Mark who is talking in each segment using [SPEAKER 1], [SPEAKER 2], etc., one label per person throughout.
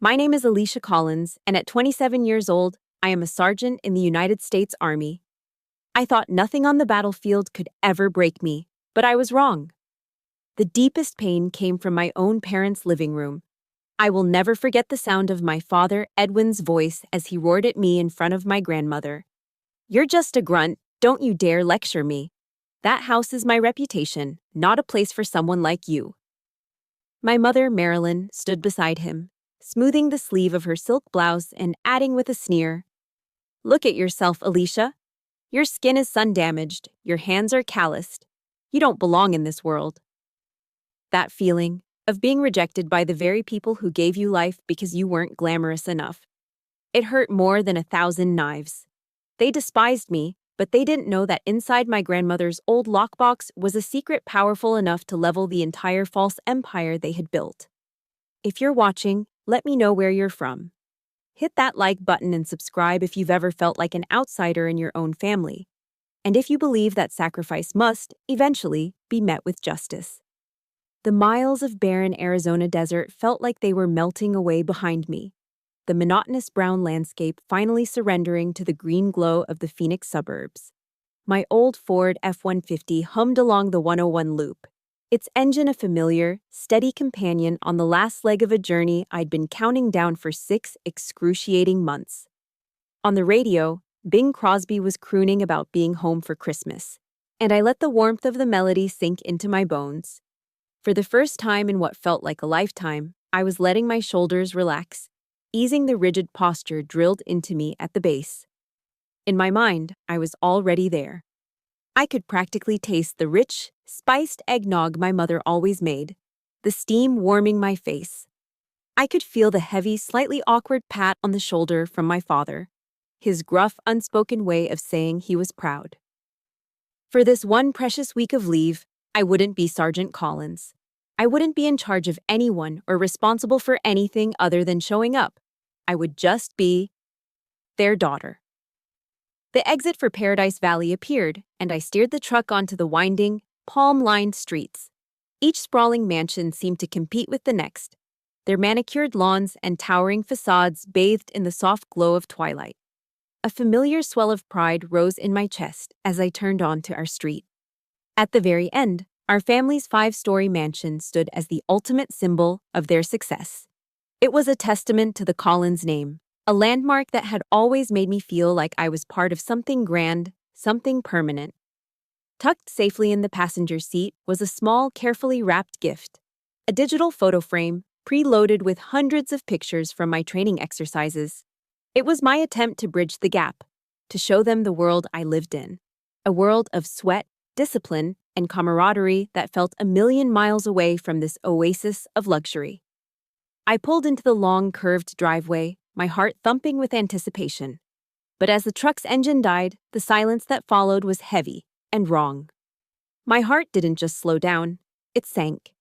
[SPEAKER 1] My name is Alisha Collins, and at 27 years old, I am a sergeant in the United States Army. I thought nothing on the battlefield could ever break me, but I was wrong. The deepest pain came from my own parents' living room. I will never forget the sound of my father, Edwin's voice, as he roared at me in front of my grandmother. "You're just a grunt, don't you dare lecture me. That house is my reputation, not a place for someone like you." My mother, Marilyn, stood beside him, smoothing the sleeve of her silk blouse and adding with a sneer, "Look at yourself, Alicia. Your skin is sun-damaged, your hands are calloused. You don't belong in this world." That feeling of being rejected by the very people who gave you life because you weren't glamorous enough. It hurt more than 1,000 knives. They despised me, but they didn't know that inside my grandmother's old lockbox was a secret powerful enough to level the entire false empire they had built. If you're watching, let me know where you're from. Hit that like button and subscribe if you've ever felt like an outsider in your own family. And if you believe that sacrifice must, eventually, be met with justice. The miles of barren Arizona desert felt like they were melting away behind me, the monotonous brown landscape finally surrendering to the green glow of the Phoenix suburbs. My old Ford F-150 hummed along the 101 loop, its engine a familiar, steady companion on the last leg of a journey I'd been counting down for 6 excruciating months. On the radio, Bing Crosby was crooning about being home for Christmas, and I let the warmth of the melody sink into my bones. For the first time in what felt like a lifetime, I was letting my shoulders relax, easing the rigid posture drilled into me at the base. In my mind, I was already there. I could practically taste the rich, spiced eggnog my mother always made, the steam warming my face. I could feel the heavy, slightly awkward pat on the shoulder from my father, his gruff, unspoken way of saying he was proud. For this one precious week of leave, I wouldn't be Sergeant Collins. I wouldn't be in charge of anyone or responsible for anything other than showing up. I would just be their daughter. The exit for Paradise Valley appeared, and I steered the truck onto the winding, palm-lined streets. Each sprawling mansion seemed to compete with the next, their manicured lawns and towering facades bathed in the soft glow of twilight. A familiar swell of pride rose in my chest as I turned onto our street. At the very end, our family's 5-story mansion stood as the ultimate symbol of their success. It was a testament to the Collins name, a landmark that had always made me feel like I was part of something grand, something permanent. Tucked safely in the passenger seat was a small, carefully wrapped gift, a digital photo frame preloaded with hundreds of pictures from my training exercises. It was my attempt to bridge the gap, to show them the world I lived in, a world of sweat, discipline, and camaraderie that felt a million miles away from this oasis of luxury. I pulled into the long, curved driveway, my heart thumping with anticipation. But as the truck's engine died, the silence that followed was heavy and wrong. My heart didn't just slow down, it sank.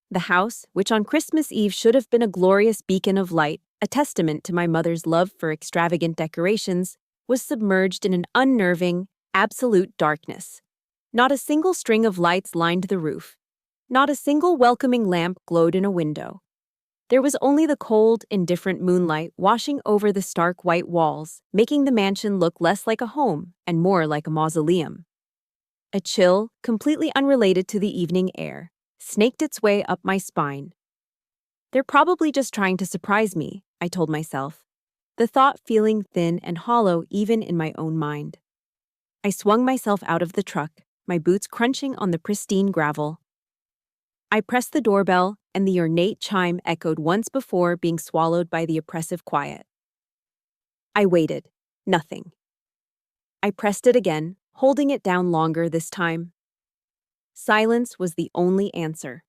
[SPEAKER 1] The house, which on Christmas Eve should have been a glorious beacon of light, a testament to my mother's love for extravagant decorations, was submerged in an unnerving, absolute darkness. Not a single string of lights lined the roof. Not a single welcoming lamp glowed in a window. There was only the cold, indifferent moonlight washing over the stark white walls, making the mansion look less like a home and more like a mausoleum. A chill, completely unrelated to the evening air, snaked its way up my spine. They're probably just trying to surprise me, I told myself, the thought feeling thin and hollow even in my own mind. I swung myself out of the truck, my boots crunching on the pristine gravel. I pressed the doorbell, and the ornate chime echoed once before being swallowed by the oppressive quiet. I waited. Nothing. I pressed it again, holding it down longer this time. Silence was the only answer.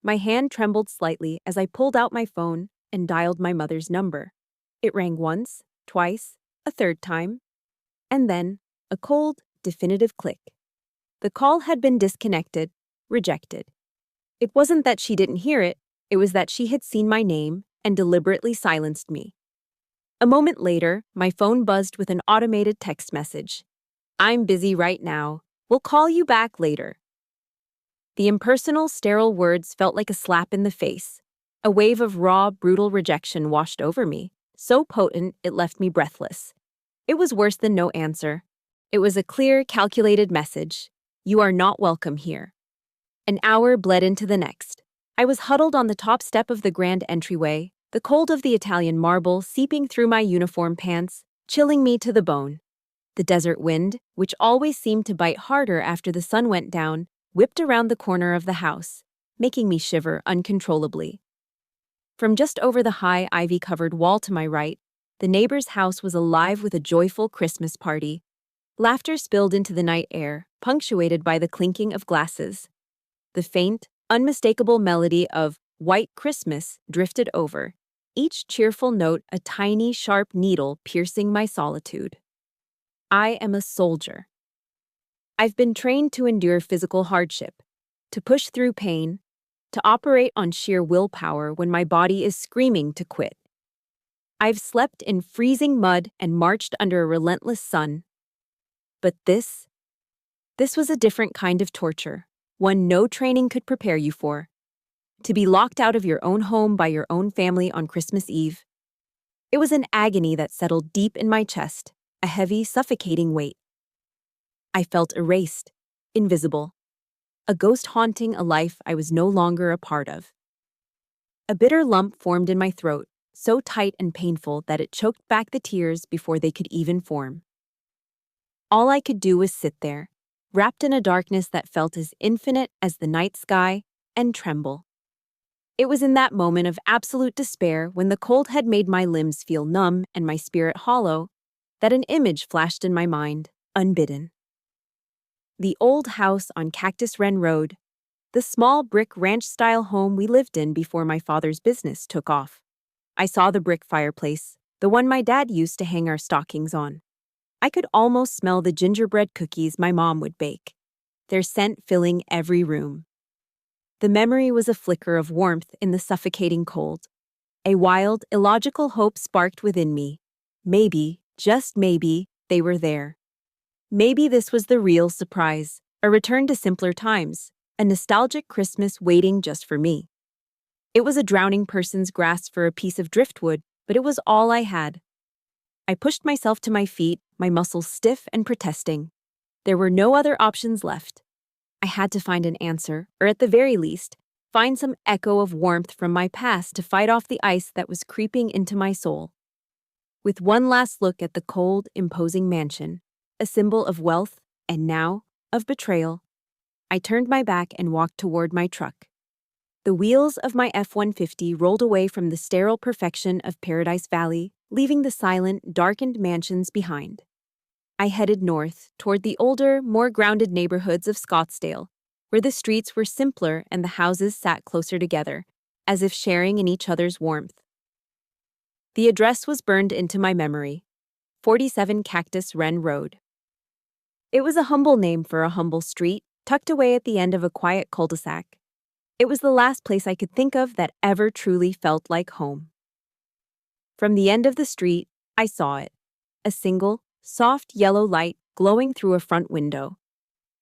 [SPEAKER 1] My hand trembled slightly as I pulled out my phone and dialed my mother's number. It rang once, twice, a third time, and then a cold, definitive click. The call had been disconnected, rejected. It wasn't that she didn't hear it, it was that she had seen my name and deliberately silenced me. A moment later, my phone buzzed with an automated text message. "I'm busy right now. We'll call you back later." The impersonal, sterile words felt like a slap in the face. A wave of raw, brutal rejection washed over me, so potent it left me breathless. It was worse than no answer. It was a clear, calculated message. You are not welcome here. An hour bled into the next. I was huddled on the top step of the grand entryway, the cold of the Italian marble seeping through my uniform pants, chilling me to the bone. The desert wind, which always seemed to bite harder after the sun went down, whipped around the corner of the house, making me shiver uncontrollably. From just over the high, ivy-covered wall to my right, the neighbor's house was alive with a joyful Christmas party. Laughter spilled into the night air, punctuated by the clinking of glasses. The faint, unmistakable melody of White Christmas drifted over, each cheerful note a tiny, sharp needle piercing my solitude. I am a soldier. I've been trained to endure physical hardship, to push through pain, to operate on sheer willpower when my body is screaming to quit. I've slept in freezing mud and marched under a relentless sun. But this was a different kind of torture, one no training could prepare you for. To be locked out of your own home by your own family on Christmas Eve. It was an agony that settled deep in my chest, a heavy, suffocating weight. I felt erased, invisible, a ghost haunting a life I was no longer a part of. A bitter lump formed in my throat, so tight and painful that it choked back the tears before they could even form. All I could do was sit there, wrapped in a darkness that felt as infinite as the night sky, and tremble. It was in that moment of absolute despair, when the cold had made my limbs feel numb and my spirit hollow, that an image flashed in my mind, unbidden. The old house on Cactus Wren Road, the small brick ranch-style home we lived in before my father's business took off. I saw the brick fireplace, the one my dad used to hang our stockings on. I could almost smell the gingerbread cookies my mom would bake, their scent filling every room. The memory was a flicker of warmth in the suffocating cold. A wild, illogical hope sparked within me. Maybe, just maybe, they were there. Maybe this was the real surprise, a return to simpler times, a nostalgic Christmas waiting just for me. It was a drowning person's grasp for a piece of driftwood, but it was all I had. I pushed myself to my feet, my muscles stiff and protesting. There were no other options left. I had to find an answer, or at the very least, find some echo of warmth from my past to fight off the ice that was creeping into my soul. With one last look at the cold, imposing mansion, a symbol of wealth, and now, of betrayal, I turned my back and walked toward my truck. The wheels of my F-150 rolled away from the sterile perfection of Paradise Valley, leaving the silent, darkened mansions behind. I headed north, toward the older, more grounded neighborhoods of Scottsdale, where the streets were simpler and the houses sat closer together, as if sharing in each other's warmth. The address was burned into my memory, 47 Cactus Wren Road. It was a humble name for a humble street, tucked away at the end of a quiet cul-de-sac. It was the last place I could think of that ever truly felt like home. From the end of the street, I saw it, a single, soft yellow light glowing through a front window.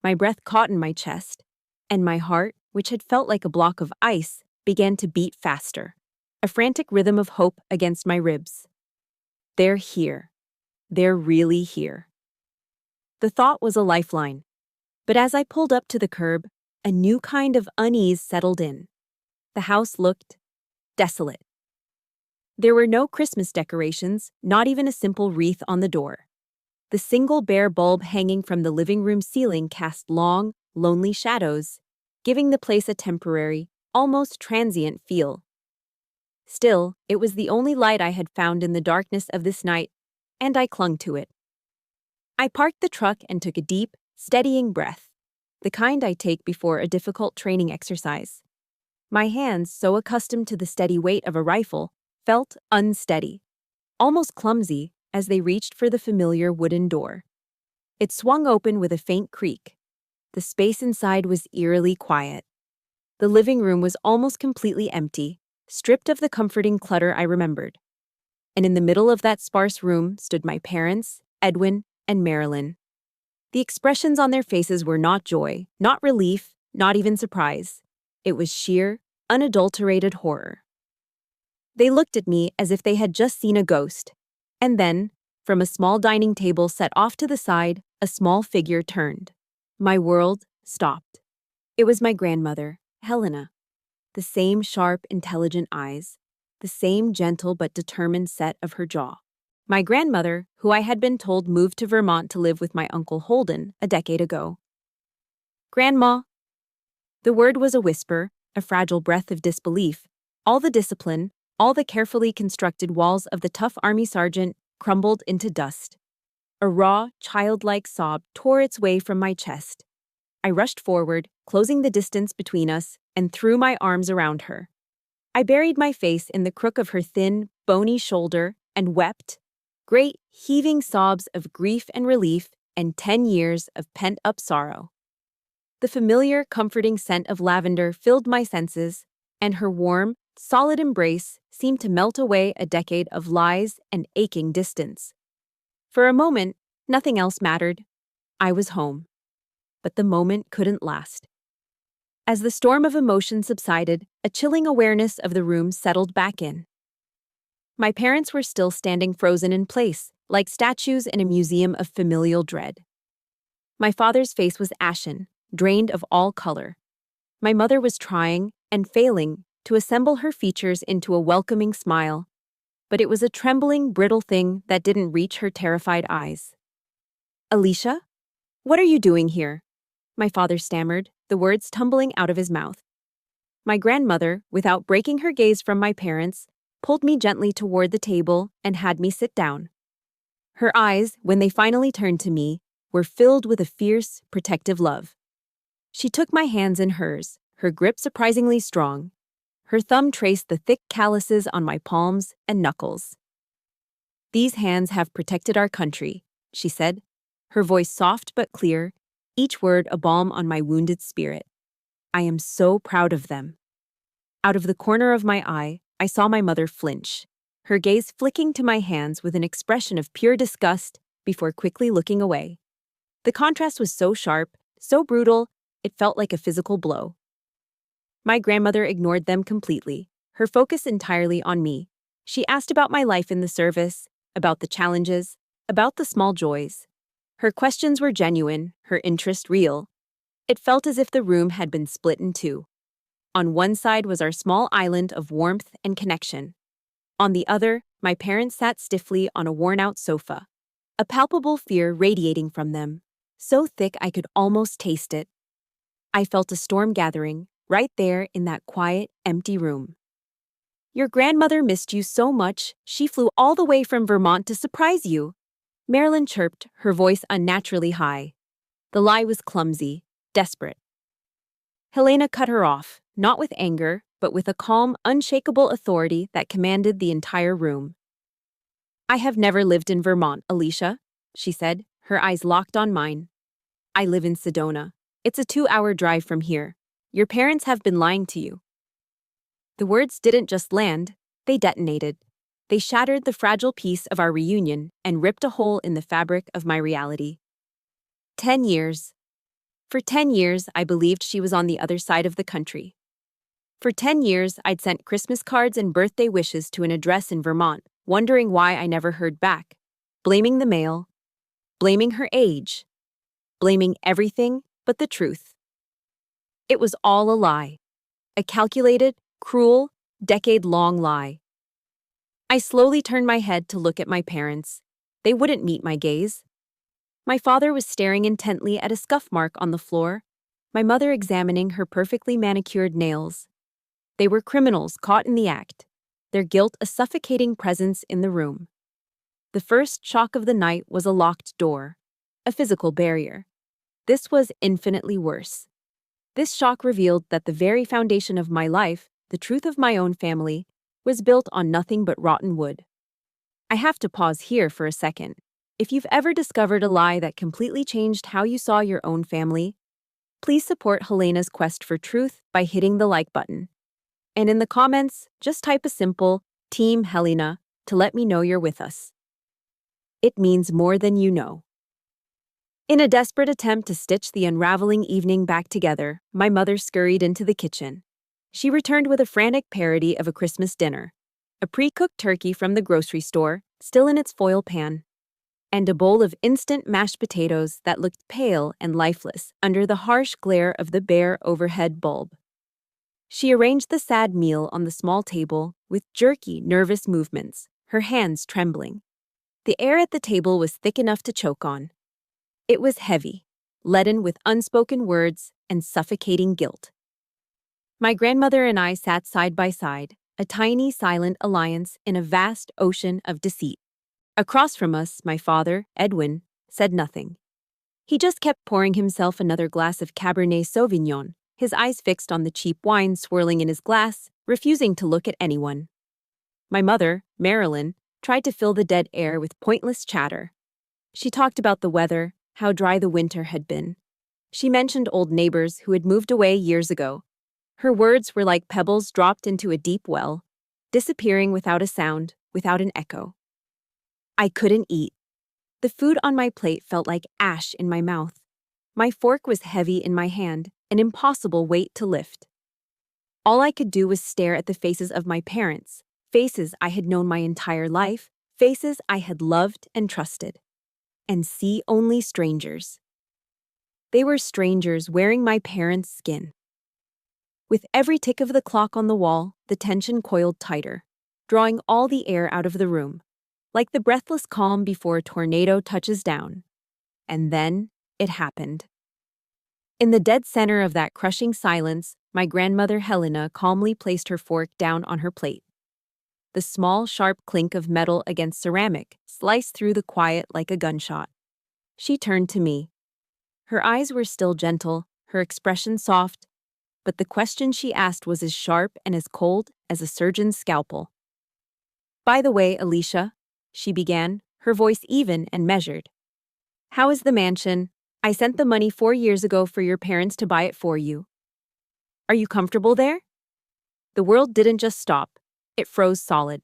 [SPEAKER 1] My breath caught in my chest, and my heart, which had felt like a block of ice, began to beat faster, a frantic rhythm of hope against my ribs. They're here. They're really here. The thought was a lifeline, but as I pulled up to the curb, a new kind of unease settled in. The house looked desolate. There were no Christmas decorations, not even a simple wreath on the door. The single bare bulb hanging from the living room ceiling cast long, lonely shadows, giving the place a temporary, almost transient feel. Still, it was the only light I had found in the darkness of this night, and I clung to it. I parked the truck and took a deep, steadying breath, the kind I take before a difficult training exercise. My hands, so accustomed to the steady weight of a rifle, felt unsteady, almost clumsy, as they reached for the familiar wooden door. It swung open with a faint creak. The space inside was eerily quiet. The living room was almost completely empty, stripped of the comforting clutter I remembered. And in the middle of that sparse room stood my parents, Edwin, and Marilyn. The expressions on their faces were not joy, not relief, not even surprise. It was sheer, unadulterated horror. They looked at me as if they had just seen a ghost. And then, from a small dining table set off to the side, a small figure turned. My world stopped. It was my grandmother, Helena. The same sharp, intelligent eyes, the same gentle but determined set of her jaw. My grandmother, who I had been told moved to Vermont to live with my Uncle Holden a decade ago. "Grandma." The word was a whisper, a fragile breath of disbelief. All the discipline, all the carefully constructed walls of the tough army sergeant crumbled into dust. A raw, childlike sob tore its way from my chest. I rushed forward, closing the distance between us, and threw my arms around her. I buried my face in the crook of her thin, bony shoulder and wept, great, heaving sobs of grief and relief and 10 years of pent-up sorrow. The familiar, comforting scent of lavender filled my senses, and her warm, solid embrace seemed to melt away a decade of lies and aching distance. For a moment, nothing else mattered. I was home. But the moment couldn't last. As the storm of emotion subsided, a chilling awareness of the room settled back in. My parents were still standing frozen in place, like statues in a museum of familial dread. My father's face was ashen, drained of all color. My mother was trying, and failing, to assemble her features into a welcoming smile, but it was a trembling, brittle thing that didn't reach her terrified eyes. "Alisha? What are you doing here?" My father stammered, the words tumbling out of his mouth. My grandmother, without breaking her gaze from my parents, pulled me gently toward the table and had me sit down. Her eyes, when they finally turned to me, were filled with a fierce, protective love. She took my hands in hers, her grip surprisingly strong. Her thumb traced the thick calluses on my palms and knuckles. "These hands have protected our country," she said, her voice soft but clear, each word a balm on my wounded spirit. "I am so proud of them." Out of the corner of my eye, I saw my mother flinch, her gaze flicking to my hands with an expression of pure disgust before quickly looking away. The contrast was so sharp, so brutal, it felt like a physical blow. My grandmother ignored them completely, her focus entirely on me. She asked about my life in the service, about the challenges, about the small joys. Her questions were genuine, her interest real. It felt as if the room had been split in two. On one side was our small island of warmth and connection. On the other, my parents sat stiffly on a worn-out sofa, a palpable fear radiating from them, so thick I could almost taste it. I felt a storm gathering, right there in that quiet, empty room. "Your grandmother missed you so much, she flew all the way from Vermont to surprise you," Marilyn chirped, her voice unnaturally high. The lie was clumsy, desperate. Helena cut her off, not with anger, but with a calm, unshakable authority that commanded the entire room. "I have never lived in Vermont, Alisha," she said, her eyes locked on mine. "I live in Sedona. It's a 2-hour drive from here. Your parents have been lying to you." The words didn't just land, they detonated. They shattered the fragile peace of our reunion and ripped a hole in the fabric of my reality. 10 years. For 10 years, I believed she was on the other side of the country. For 10 years, I'd sent Christmas cards and birthday wishes to an address in Vermont, wondering why I never heard back, blaming the mail, blaming her age, blaming everything but the truth. It was all a lie, a calculated, cruel, decade-long lie. I slowly turned my head to look at my parents. They wouldn't meet my gaze. My father was staring intently at a scuff mark on the floor, my mother examining her perfectly manicured nails. They were criminals caught in the act, their guilt a suffocating presence in the room. The first shock of the night was a locked door, a physical barrier. This was infinitely worse. This shock revealed that the very foundation of my life, the truth of my own family, was built on nothing but rotten wood. I have to pause here for a second. If you've ever discovered a lie that completely changed how you saw your own family, please support Helena's quest for truth by hitting the like button. And in the comments, just type a simple Team Helena to let me know you're with us. It means more than you know. In a desperate attempt to stitch the unraveling evening back together, my mother scurried into the kitchen. She returned with a frantic parody of a Christmas dinner. a pre-cooked turkey from the grocery store, still in its foil pan, and a bowl of instant mashed potatoes that looked pale and lifeless under the harsh glare of the bare overhead bulb. She arranged the sad meal on the small table with jerky, nervous movements, her hands trembling. The air at the table was thick enough to choke on. It was heavy, leaden with unspoken words and suffocating guilt. My grandmother and I sat side by side, a tiny, silent alliance in a vast ocean of deceit. Across from us, my father, Edwin, said nothing. He just kept pouring himself another glass of Cabernet Sauvignon, his eyes fixed on the cheap wine swirling in his glass, refusing to look at anyone. My mother, Marilyn, tried to fill the dead air with pointless chatter. She talked about the weather, how dry the winter had been. She mentioned old neighbors who had moved away years ago. Her words were like pebbles dropped into a deep well, disappearing without a sound, without an echo. I couldn't eat. The food on my plate felt like ash in my mouth. My fork was heavy in my hand, an impossible weight to lift. All I could do was stare at the faces of my parents, faces I had known my entire life, faces I had loved and trusted, and see only strangers. They were strangers wearing my parents' skin. With every tick of the clock on the wall, the tension coiled tighter, drawing all the air out of the room, like the breathless calm before a tornado touches down. And then it happened. In the dead center of that crushing silence, my grandmother Helena calmly placed her fork down on her plate. The small, sharp clink of metal against ceramic sliced through the quiet like a gunshot. She turned to me. Her eyes were still gentle, her expression soft, but the question she asked was as sharp and as cold as a surgeon's scalpel. "By the way, Alisha," she began, her voice even and measured. "How is the mansion? I sent the money 4 years ago for your parents to buy it for you. Are you comfortable there?" The world didn't just stop, it froze solid.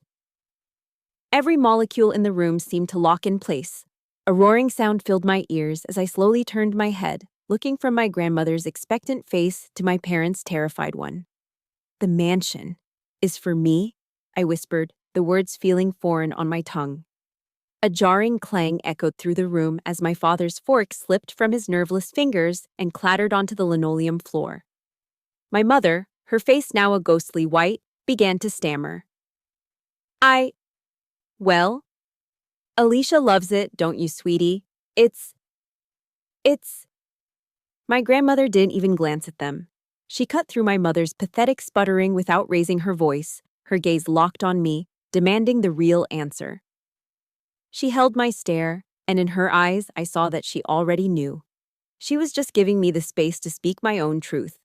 [SPEAKER 1] Every molecule in the room seemed to lock in place. A roaring sound filled my ears as I slowly turned my head, looking from my grandmother's expectant face to my parents' terrified one. "The mansion is for me," I whispered, the words feeling foreign on my tongue. A jarring clang echoed through the room as my father's fork slipped from his nerveless fingers and clattered onto the linoleum floor. My mother, her face now a ghostly white, began to stammer. Well, Alisha loves it, don't you, sweetie? It's... My grandmother didn't even glance at them. She cut through my mother's pathetic sputtering without raising her voice, her gaze locked on me, demanding the real answer. She held my stare, and in her eyes I saw that she already knew. She was just giving me the space to speak my own truth.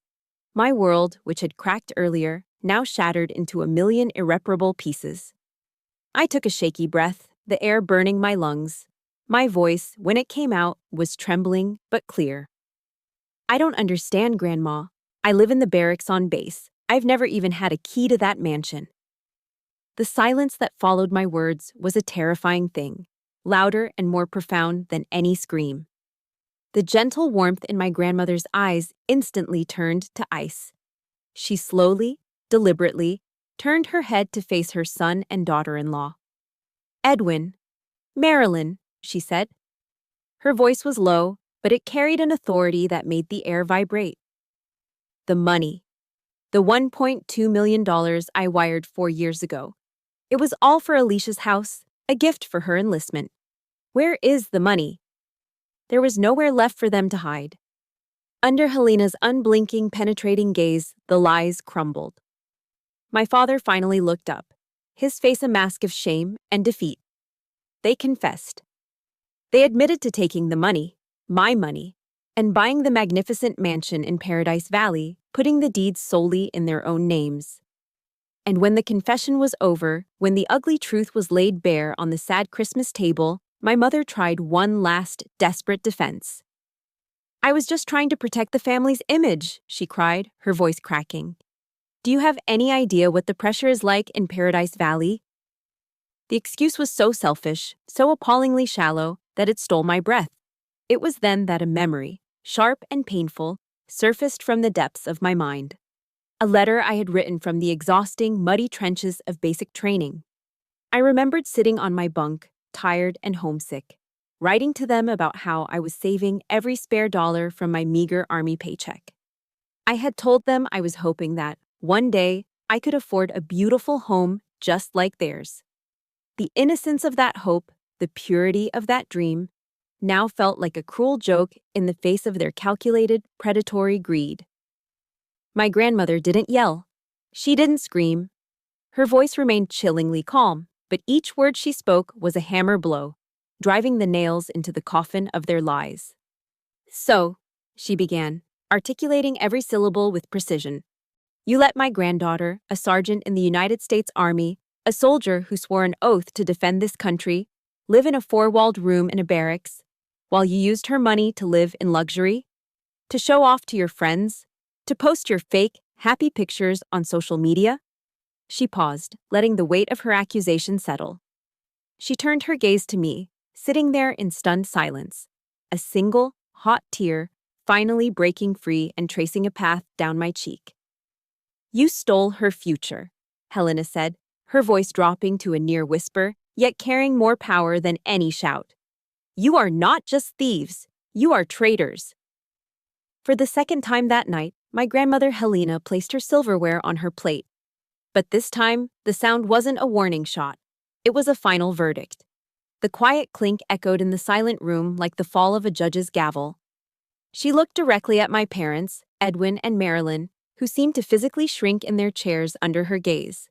[SPEAKER 1] My world, which had cracked earlier, now shattered into a million irreparable pieces. I took a shaky breath, the air burning my lungs. My voice, when it came out, was trembling but clear. "I don't understand, Grandma. I live in the barracks on base. I've never even had a key to that mansion." The silence that followed my words was a terrifying thing, louder and more profound than any scream. The gentle warmth in my grandmother's eyes instantly turned to ice. She slowly, deliberately, turned her head to face her son and daughter-in-law. "Edwin, Marilyn," she said. Her voice was low, but it carried an authority that made the air vibrate. "The money. The $1.2 million I wired 4 years ago. It was all for Alicia's house, a gift for her enlistment. Where is the money?" There was nowhere left for them to hide. Under Helena's unblinking, penetrating gaze, the lies crumbled. My father finally looked up, his face a mask of shame and defeat. They confessed. They admitted to taking the money, my money, and buying the magnificent mansion in Paradise Valley, putting the deeds solely in their own names. And when the confession was over, when the ugly truth was laid bare on the sad Christmas table, my mother tried one last, desperate defense. "I was just trying to protect the family's image," she cried, her voice cracking. "Do you have any idea what the pressure is like in Paradise Valley?" The excuse was so selfish, so appallingly shallow, that it stole my breath. It was then that a memory, sharp and painful, surfaced from the depths of my mind. A letter I had written from the exhausting, muddy trenches of basic training. I remembered sitting on my bunk, tired and homesick, writing to them about how I was saving every spare dollar from my meager army paycheck. I had told them I was hoping that, one day, I could afford a beautiful home just like theirs. The innocence of that hope, the purity of that dream, now felt like a cruel joke in the face of their calculated, predatory greed. My grandmother didn't yell. She didn't scream. Her voice remained chillingly calm, but each word she spoke was a hammer blow, driving the nails into the coffin of their lies. "So," she began, articulating every syllable with precision, "you let my granddaughter, a sergeant in the United States Army, a soldier who swore an oath to defend this country, live in a four-walled room in a barracks, while you used her money to live in luxury? To show off to your friends? To post your fake, happy pictures on social media?" She paused, letting the weight of her accusation settle. She turned her gaze to me, sitting there in stunned silence, a single, hot tear finally breaking free and tracing a path down my cheek. "You stole her future," Helena said, her voice dropping to a near whisper, yet carrying more power than any shout. "You are not just thieves, you are traitors." For the second time that night, my grandmother Helena placed her silverware on her plate. But this time, the sound wasn't a warning shot. It was a final verdict. The quiet clink echoed in the silent room like the fall of a judge's gavel. She looked directly at my parents, Edwin and Marilyn, who seemed to physically shrink in their chairs under her gaze.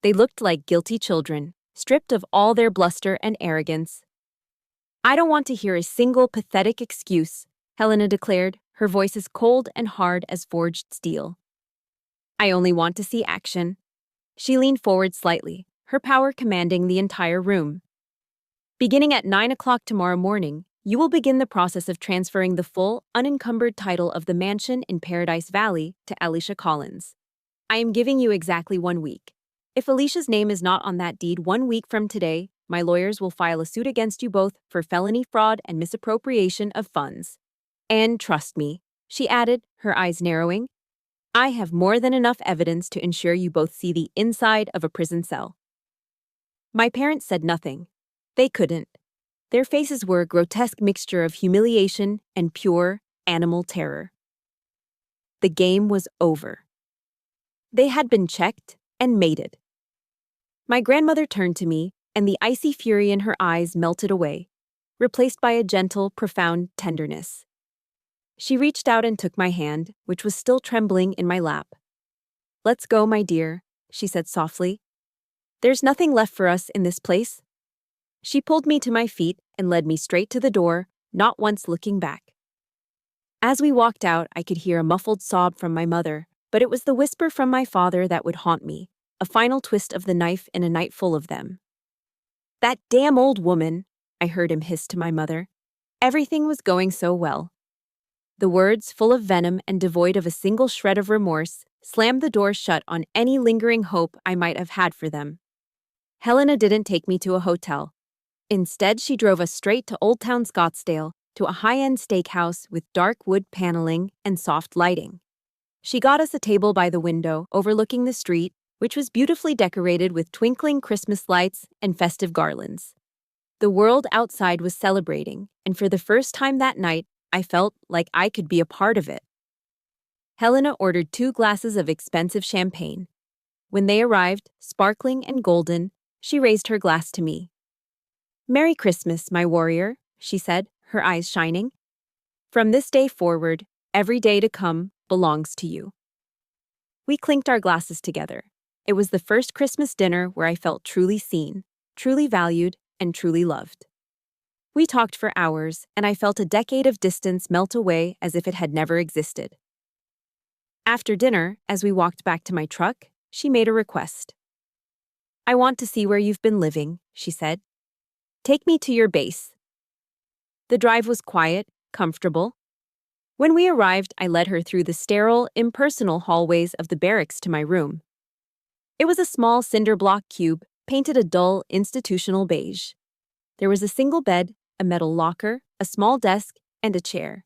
[SPEAKER 1] They looked like guilty children, stripped of all their bluster and arrogance. "I don't want to hear a single pathetic excuse," Helena declared, her voice as cold and hard as forged steel. "I only want to see action." She leaned forward slightly, her power commanding the entire room. "Beginning at 9 o'clock tomorrow morning, you will begin the process of transferring the full, unencumbered title of the mansion in Paradise Valley to Alisha Collins. I am giving you exactly 1 week. If Alicia's name is not on that deed 1 week from today, my lawyers will file a suit against you both for felony fraud and misappropriation of funds. And trust me," she added, her eyes narrowing, "I have more than enough evidence to ensure you both see the inside of a prison cell." My parents said nothing. They couldn't. Their faces were a grotesque mixture of humiliation and pure, animal terror. The game was over. They had been checked and mated. My grandmother turned to me, and the icy fury in her eyes melted away, replaced by a gentle, profound tenderness. She reached out and took my hand, which was still trembling in my lap. "Let's go, my dear," she said softly. "There's nothing left for us in this place." She pulled me to my feet and led me straight to the door, not once looking back. As we walked out, I could hear a muffled sob from my mother, but it was the whisper from my father that would haunt me, a final twist of the knife in a night full of them. "That damn old woman," I heard him hiss to my mother. Everything was going so well. The words, full of venom and devoid of a single shred of remorse, slammed the door shut on any lingering hope I might have had for them. Helena didn't take me to a hotel. Instead, she drove us straight to Old Town Scottsdale, to a high-end steakhouse with dark wood paneling and soft lighting. She got us a table by the window overlooking the street, which was beautifully decorated with twinkling Christmas lights and festive garlands. The world outside was celebrating, and for the first time that night, I felt like I could be a part of it. Helena ordered 2 glasses of expensive champagne. When they arrived, sparkling and golden, she raised her glass to me. "Merry Christmas, my warrior," she said, her eyes shining. "From this day forward, every day to come belongs to you." We clinked our glasses together. It was the first Christmas dinner where I felt truly seen, truly valued, and truly loved. We talked for hours, and I felt a decade of distance melt away as if it had never existed. After dinner, as we walked back to my truck, she made a request. "I want to see where you've been living," she said. "Take me to your base." The drive was quiet, comfortable. When we arrived, I led her through the sterile, impersonal hallways of the barracks to my room. It was a small cinder block cube, painted a dull, institutional beige. There was a single bed, a metal locker, a small desk, and a chair.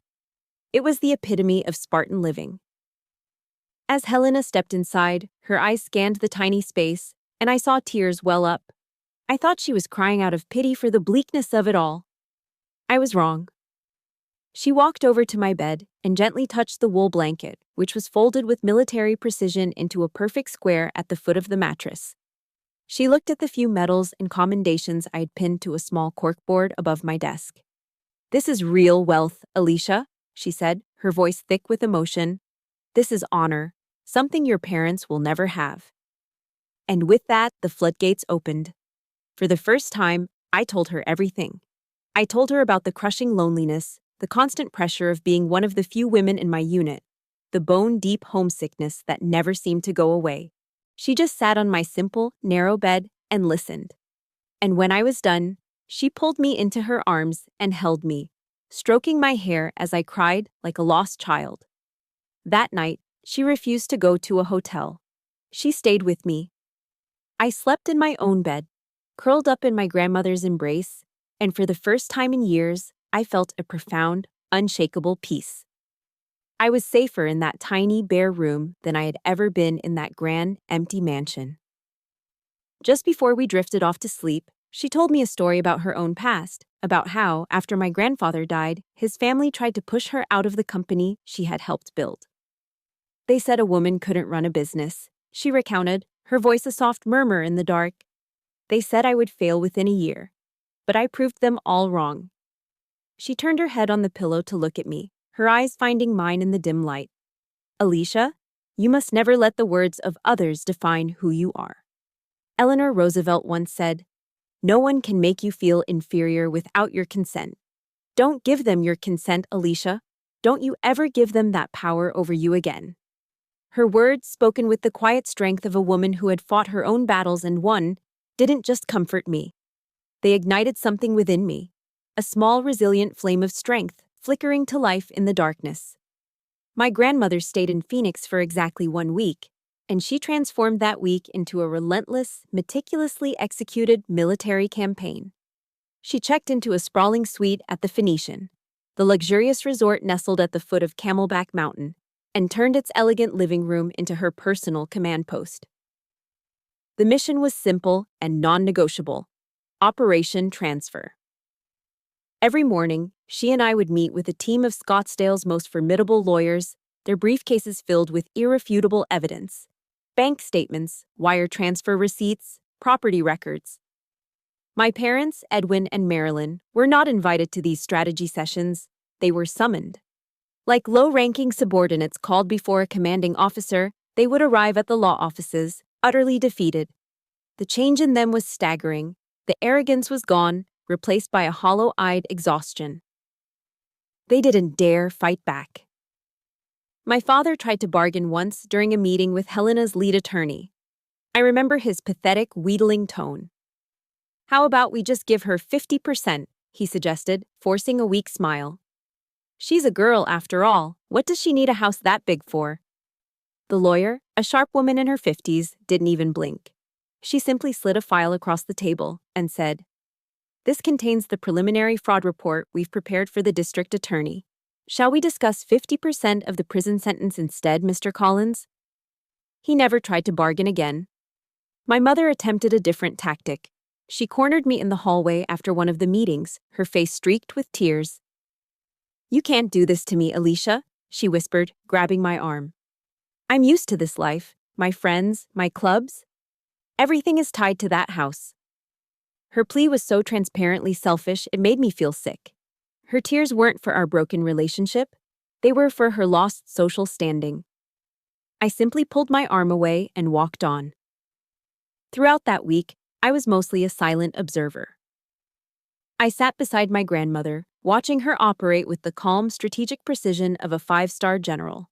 [SPEAKER 1] It was the epitome of Spartan living. As Helena stepped inside, her eyes scanned the tiny space, and I saw tears well up. I thought she was crying out of pity for the bleakness of it all. I was wrong. She walked over to my bed and gently touched the wool blanket, which was folded with military precision into a perfect square at the foot of the mattress. She looked at the few medals and commendations I had pinned to a small corkboard above my desk. "This is real wealth, Alisha," she said, her voice thick with emotion. "This is honor, something your parents will never have." And with that, the floodgates opened. For the first time, I told her everything. I told her about the crushing loneliness, the constant pressure of being one of the few women in my unit, the bone-deep homesickness that never seemed to go away. She just sat on my simple, narrow bed and listened. And when I was done, she pulled me into her arms and held me, stroking my hair as I cried like a lost child. That night, she refused to go to a hotel. She stayed with me. I slept in my own bed, curled up in my grandmother's embrace, and for the first time in years, I felt a profound, unshakable peace. I was safer in that tiny, bare room than I had ever been in that grand, empty mansion. Just before we drifted off to sleep, she told me a story about her own past, about how, after my grandfather died, his family tried to push her out of the company she had helped build. They said a woman couldn't run a business, she recounted, her voice a soft murmur in the dark. They said I would fail within a year, but I proved them all wrong. She turned her head on the pillow to look at me, her eyes finding mine in the dim light. "Alisha, you must never let the words of others define who you are." Eleanor Roosevelt once said, "No one can make you feel inferior without your consent. Don't give them your consent, Alisha. Don't you ever give them that power over you again." Her words, spoken with the quiet strength of a woman who had fought her own battles and won, didn't just comfort me. They ignited something within me, a small, resilient flame of strength, flickering to life in the darkness. My grandmother stayed in Phoenix for exactly 1 week, and she transformed that week into a relentless, meticulously executed military campaign. She checked into a sprawling suite at the Phoenician, the luxurious resort nestled at the foot of Camelback Mountain, and turned its elegant living room into her personal command post. The mission was simple and non-negotiable: Operation Transfer. Every morning, she and I would meet with a team of Scottsdale's most formidable lawyers, their briefcases filled with irrefutable evidence: bank statements, wire transfer receipts, property records. My parents, Edwin and Marilyn, were not invited to these strategy sessions. They were summoned. Like low-ranking subordinates called before a commanding officer, they would arrive at the law offices, utterly defeated. The change in them was staggering. The arrogance was gone, replaced by a hollow-eyed exhaustion. They didn't dare fight back. My father tried to bargain once during a meeting with Helena's lead attorney. I remember his pathetic, wheedling tone. "How about we just give her 50%, he suggested, forcing a weak smile. "She's a girl, after all. What does she need a house that big for?" The lawyer, a sharp woman in her 50s, didn't even blink. She simply slid a file across the table and said, "This contains the preliminary fraud report we've prepared for the district attorney. Shall we discuss 50% of the prison sentence instead, Mr. Collins?" He never tried to bargain again. My mother attempted a different tactic. She cornered me in the hallway after one of the meetings, her face streaked with tears. "You can't do this to me, Alisha," she whispered, grabbing my arm. "I'm used to this life, my friends, my clubs. Everything is tied to that house." Her plea was so transparently selfish it made me feel sick. Her tears weren't for our broken relationship. They were for her lost social standing. I simply pulled my arm away and walked on. Throughout that week, I was mostly a silent observer. I sat beside my grandmother, watching her operate with the calm, strategic precision of a 5-star general.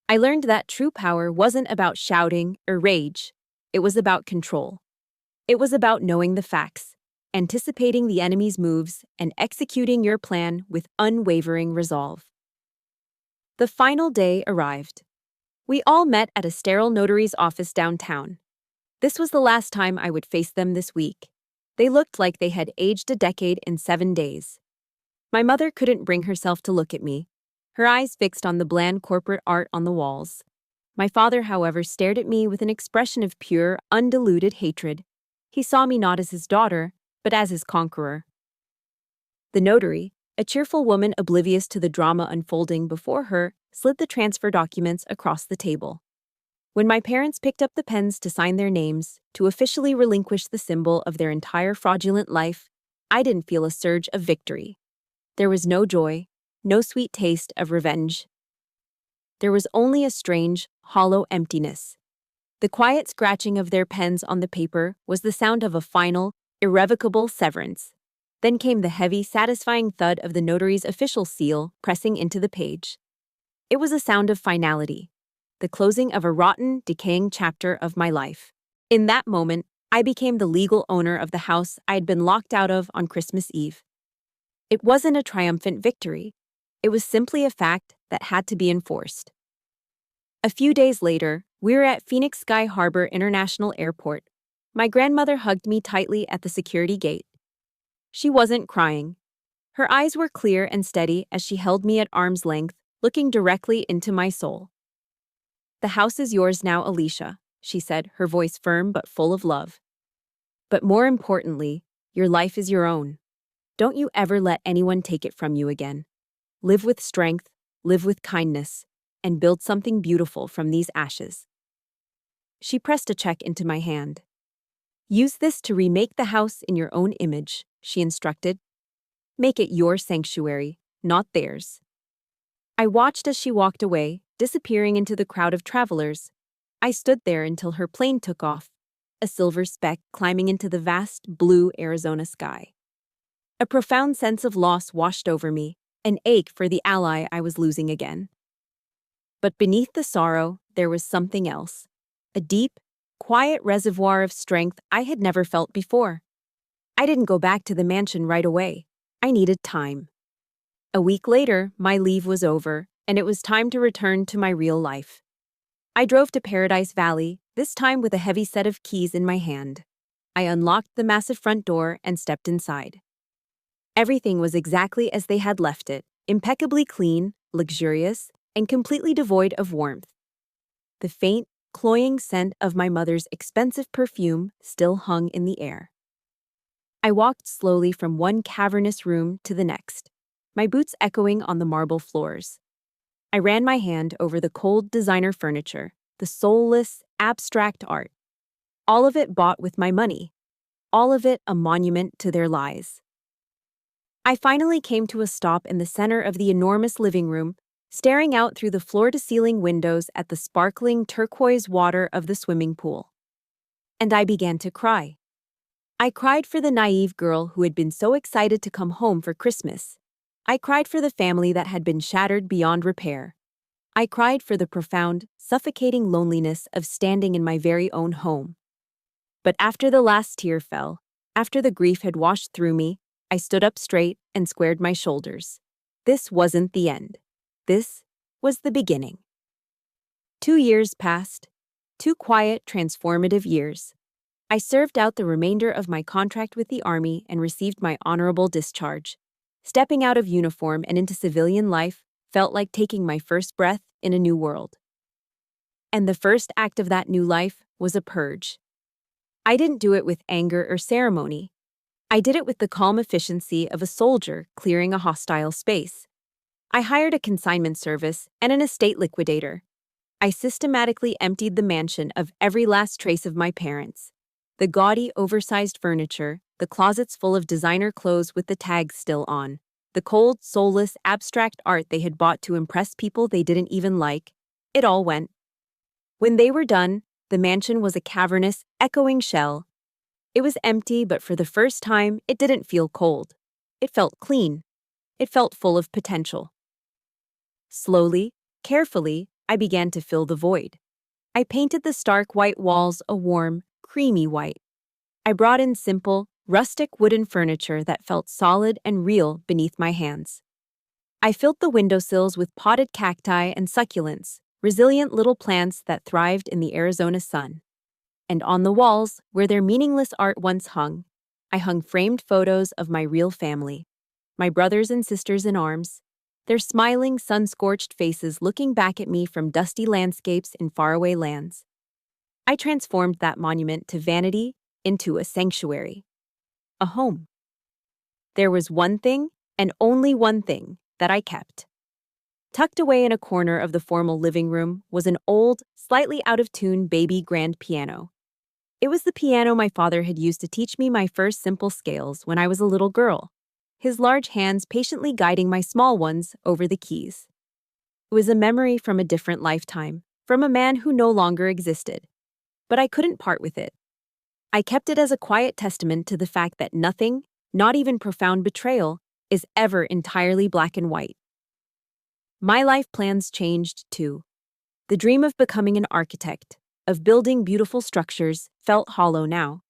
[SPEAKER 1] I learned that true power wasn't about shouting or rage. It was about control. It was about knowing the facts, anticipating the enemy's moves, and executing your plan with unwavering resolve. The final day arrived. We all met at a sterile notary's office downtown. This was the last time I would face them this week. They looked like they had aged a decade in 7 days. My mother couldn't bring herself to look at me, her eyes fixed on the bland corporate art on the walls. My father, however, stared at me with an expression of pure, undiluted hatred. He saw me not as his daughter, but as his conqueror. The notary, a cheerful woman oblivious to the drama unfolding before her, slid the transfer documents across the table. When my parents picked up the pens to sign their names, to officially relinquish the symbol of their entire fraudulent life, I didn't feel a surge of victory. There was no joy, no sweet taste of revenge. There was only a strange, hollow emptiness. The quiet scratching of their pens on the paper was the sound of a final, irrevocable severance. Then came the heavy, satisfying thud of the notary's official seal pressing into the page. It was a sound of finality, the closing of a rotten, decaying chapter of my life. In that moment, I became the legal owner of the house I had been locked out of on Christmas Eve. It wasn't a triumphant victory. It was simply a fact that had to be enforced. A few days later, we were at Phoenix Sky Harbor International Airport. My grandmother hugged me tightly at the security gate. She wasn't crying. Her eyes were clear and steady as she held me at arm's length, looking directly into my soul. "The house is yours now, Alisha," she said, her voice firm but full of love. "But more importantly, your life is your own. Don't you ever let anyone take it from you again. Live with strength, live with kindness, and build something beautiful from these ashes." She pressed a check into my hand. "Use this to remake the house in your own image," she instructed. "Make it your sanctuary, not theirs." I watched as she walked away, disappearing into the crowd of travelers. I stood there until her plane took off, a silver speck climbing into the vast, blue Arizona sky. A profound sense of loss washed over me, an ache for the ally I was losing again. But beneath the sorrow, there was something else. A deep, quiet reservoir of strength I had never felt before. I didn't go back to the mansion right away. I needed time. A week later, my leave was over, and it was time to return to my real life. I drove to Paradise Valley, this time with a heavy set of keys in my hand. I unlocked the massive front door and stepped inside. Everything was exactly as they had left it, impeccably clean, luxurious, and completely devoid of warmth. The faint, cloying scent of my mother's expensive perfume still hung in the air. I walked slowly from one cavernous room to the next, my boots echoing on the marble floors. I ran my hand over the cold designer furniture, the soulless, abstract art. All of it bought with my money. All of it a monument to their lies. I finally came to a stop in the center of the enormous living room, staring out through the floor-to-ceiling windows at the sparkling turquoise water of the swimming pool. And I began to cry. I cried for the naive girl who had been so excited to come home for Christmas. I cried for the family that had been shattered beyond repair. I cried for the profound, suffocating loneliness of standing in my very own home. But after the last tear fell, after the grief had washed through me, I stood up straight and squared my shoulders. This wasn't the end. This was the beginning. 2 years passed. 2 quiet, transformative years. I served out the remainder of my contract with the Army and received my honorable discharge. Stepping out of uniform and into civilian life felt like taking my first breath in a new world. And the first act of that new life was a purge. I didn't do it with anger or ceremony. I did it with the calm efficiency of a soldier clearing a hostile space. I hired a consignment service and an estate liquidator. I systematically emptied the mansion of every last trace of my parents. The gaudy, oversized furniture, the closets full of designer clothes with the tags still on, the cold, soulless, abstract art they had bought to impress people they didn't even like, it all went. When they were done, the mansion was a cavernous, echoing shell. It was empty, but for the first time, it didn't feel cold. It felt clean. It felt full of potential. Slowly, carefully, I began to fill the void. I painted the stark white walls a warm, creamy white. I brought in simple, rustic wooden furniture that felt solid and real beneath my hands. I filled the windowsills with potted cacti and succulents, resilient little plants that thrived in the Arizona sun. And on the walls, where their meaningless art once hung, I hung framed photos of my real family, my brothers and sisters in arms, their smiling, sun-scorched faces looking back at me from dusty landscapes in faraway lands. I transformed that monument to vanity into a sanctuary, a home. There was one thing, and only one thing, that I kept. Tucked away in a corner of the formal living room was an old, slightly out-of-tune baby grand piano. It was the piano my father had used to teach me my first simple scales when I was a little girl, his large hands patiently guiding my small ones over the keys. It was a memory from a different lifetime, from a man who no longer existed. But I couldn't part with it. I kept it as a quiet testament to the fact that nothing, not even profound betrayal, is ever entirely black and white. My life plans changed too. The dream of becoming an architect, of building beautiful structures, felt hollow now.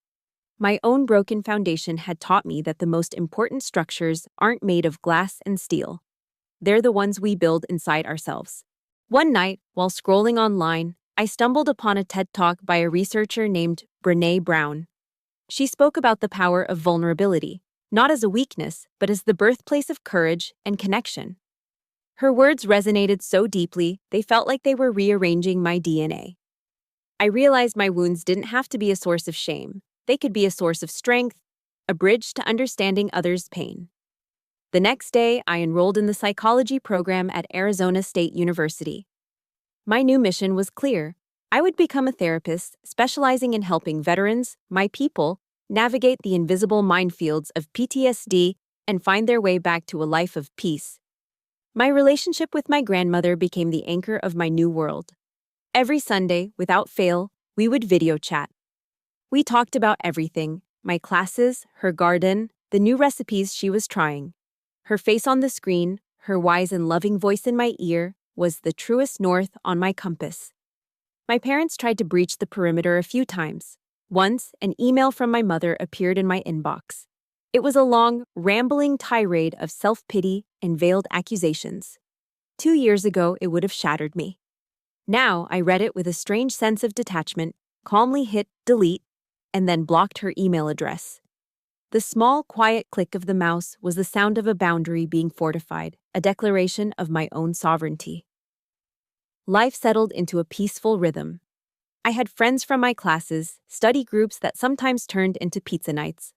[SPEAKER 1] My own broken foundation had taught me that the most important structures aren't made of glass and steel. They're the ones we build inside ourselves. One night, while scrolling online, I stumbled upon a TED Talk by a researcher named Brené Brown. She spoke about the power of vulnerability, not as a weakness, but as the birthplace of courage and connection. Her words resonated so deeply, they felt like they were rearranging my DNA. I realized my wounds didn't have to be a source of shame. They could be a source of strength, a bridge to understanding others' pain. The next day, I enrolled in the psychology program at Arizona State University. My new mission was clear. I would become a therapist specializing in helping veterans, my people, navigate the invisible minefields of PTSD and find their way back to a life of peace. My relationship with my grandmother became the anchor of my new world. Every Sunday, without fail, we would video chat. We talked about everything: my classes, her garden, the new recipes she was trying. Her face on the screen, her wise and loving voice in my ear, was the truest north on my compass. My parents tried to breach the perimeter a few times. Once, an email from my mother appeared in my inbox. It was a long, rambling tirade of self-pity and veiled accusations. 2 years ago, it would have shattered me. Now, I read it with a strange sense of detachment, calmly hit delete, and then blocked her email address. The small, quiet click of the mouse was the sound of a boundary being fortified, a declaration of my own sovereignty. Life settled into a peaceful rhythm. I had friends from my classes, study groups that sometimes turned into pizza nights.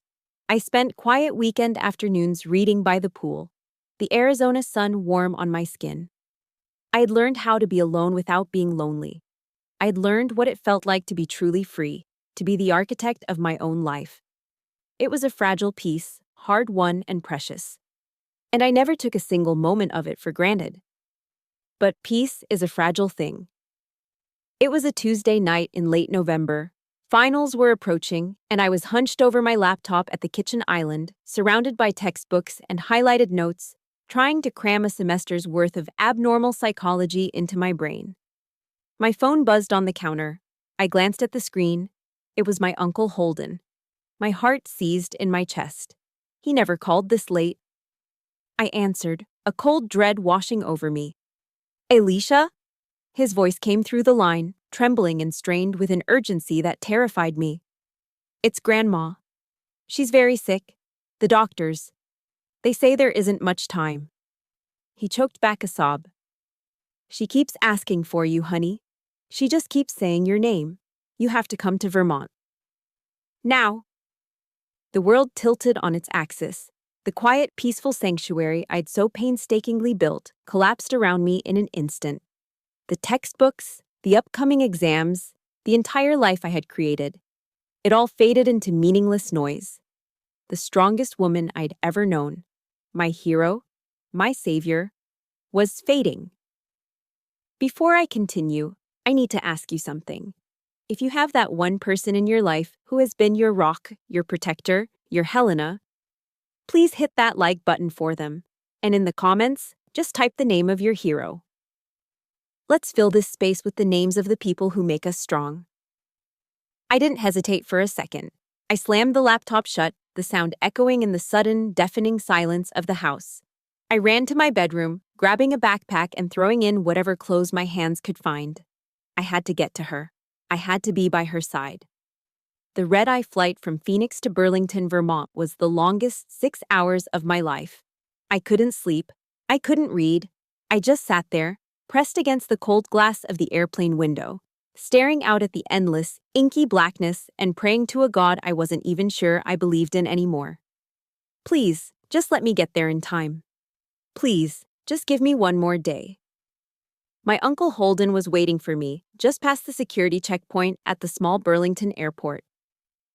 [SPEAKER 1] I spent quiet weekend afternoons reading by the pool, the Arizona sun warm on my skin. I had learned how to be alone without being lonely. I had learned what it felt like to be truly free, to be the architect of my own life. It was a fragile peace, hard-won and precious. And I never took a single moment of it for granted. But peace is a fragile thing. It was a Tuesday night in late November. Finals were approaching, and I was hunched over my laptop at the kitchen island, surrounded by textbooks and highlighted notes, trying to cram a semester's worth of abnormal psychology into my brain. My phone buzzed on the counter. I glanced at the screen. It was my Uncle Holden. My heart seized in my chest. He never called this late. I answered, a cold dread washing over me. Alisha? His voice came through the line, trembling and strained with an urgency that terrified me. It's Grandma. She's very sick. The doctors. They say there isn't much time. He choked back a sob. She keeps asking for you, honey. She just keeps saying your name. You have to come to Vermont. Now. The world tilted on its axis. The quiet, peaceful sanctuary I'd so painstakingly built collapsed around me in an instant. The textbooks, the upcoming exams, the entire life I had created. It all faded into meaningless noise. The strongest woman I'd ever known, my hero, my savior, was fading. Before I continue, I need to ask you something. If you have that one person in your life who has been your rock, your protector, your Helena, please hit that like button for them. And in the comments, just type the name of your hero. Let's fill this space with the names of the people who make us strong. I didn't hesitate for a second. I slammed the laptop shut, the sound echoing in the sudden, deafening silence of the house. I ran to my bedroom, grabbing a backpack and throwing in whatever clothes my hands could find. I had to get to her. I had to be by her side. The red-eye flight from Phoenix to Burlington, Vermont was the longest 6 hours of my life. I couldn't sleep. I couldn't read. I just sat there, pressed against the cold glass of the airplane window, staring out at the endless, inky blackness and praying to a god I wasn't even sure I believed in anymore. Please, just let me get there in time. Please, just give me one more day. My Uncle Holden was waiting for me, just past the security checkpoint at the small Burlington airport.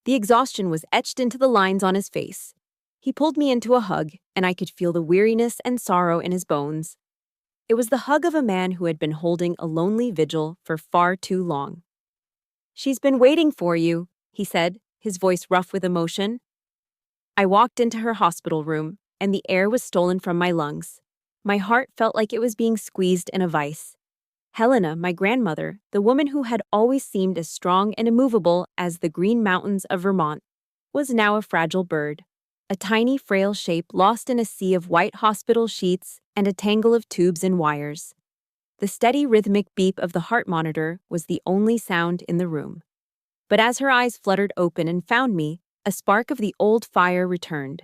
[SPEAKER 1] The exhaustion was etched into the lines on his face. He pulled me into a hug, and I could feel the weariness and sorrow in his bones. It was the hug of a man who had been holding a lonely vigil for far too long. "She's been waiting for you," he said, his voice rough with emotion. I walked into her hospital room, and the air was stolen from my lungs. My heart felt like it was being squeezed in a vice. Helena, my grandmother, the woman who had always seemed as strong and immovable as the Green Mountains of Vermont, was now a fragile bird, a tiny, frail shape lost in a sea of white hospital sheets and a tangle of tubes and wires. The steady, rhythmic beep of the heart monitor was the only sound in the room. But as her eyes fluttered open and found me, a spark of the old fire returned.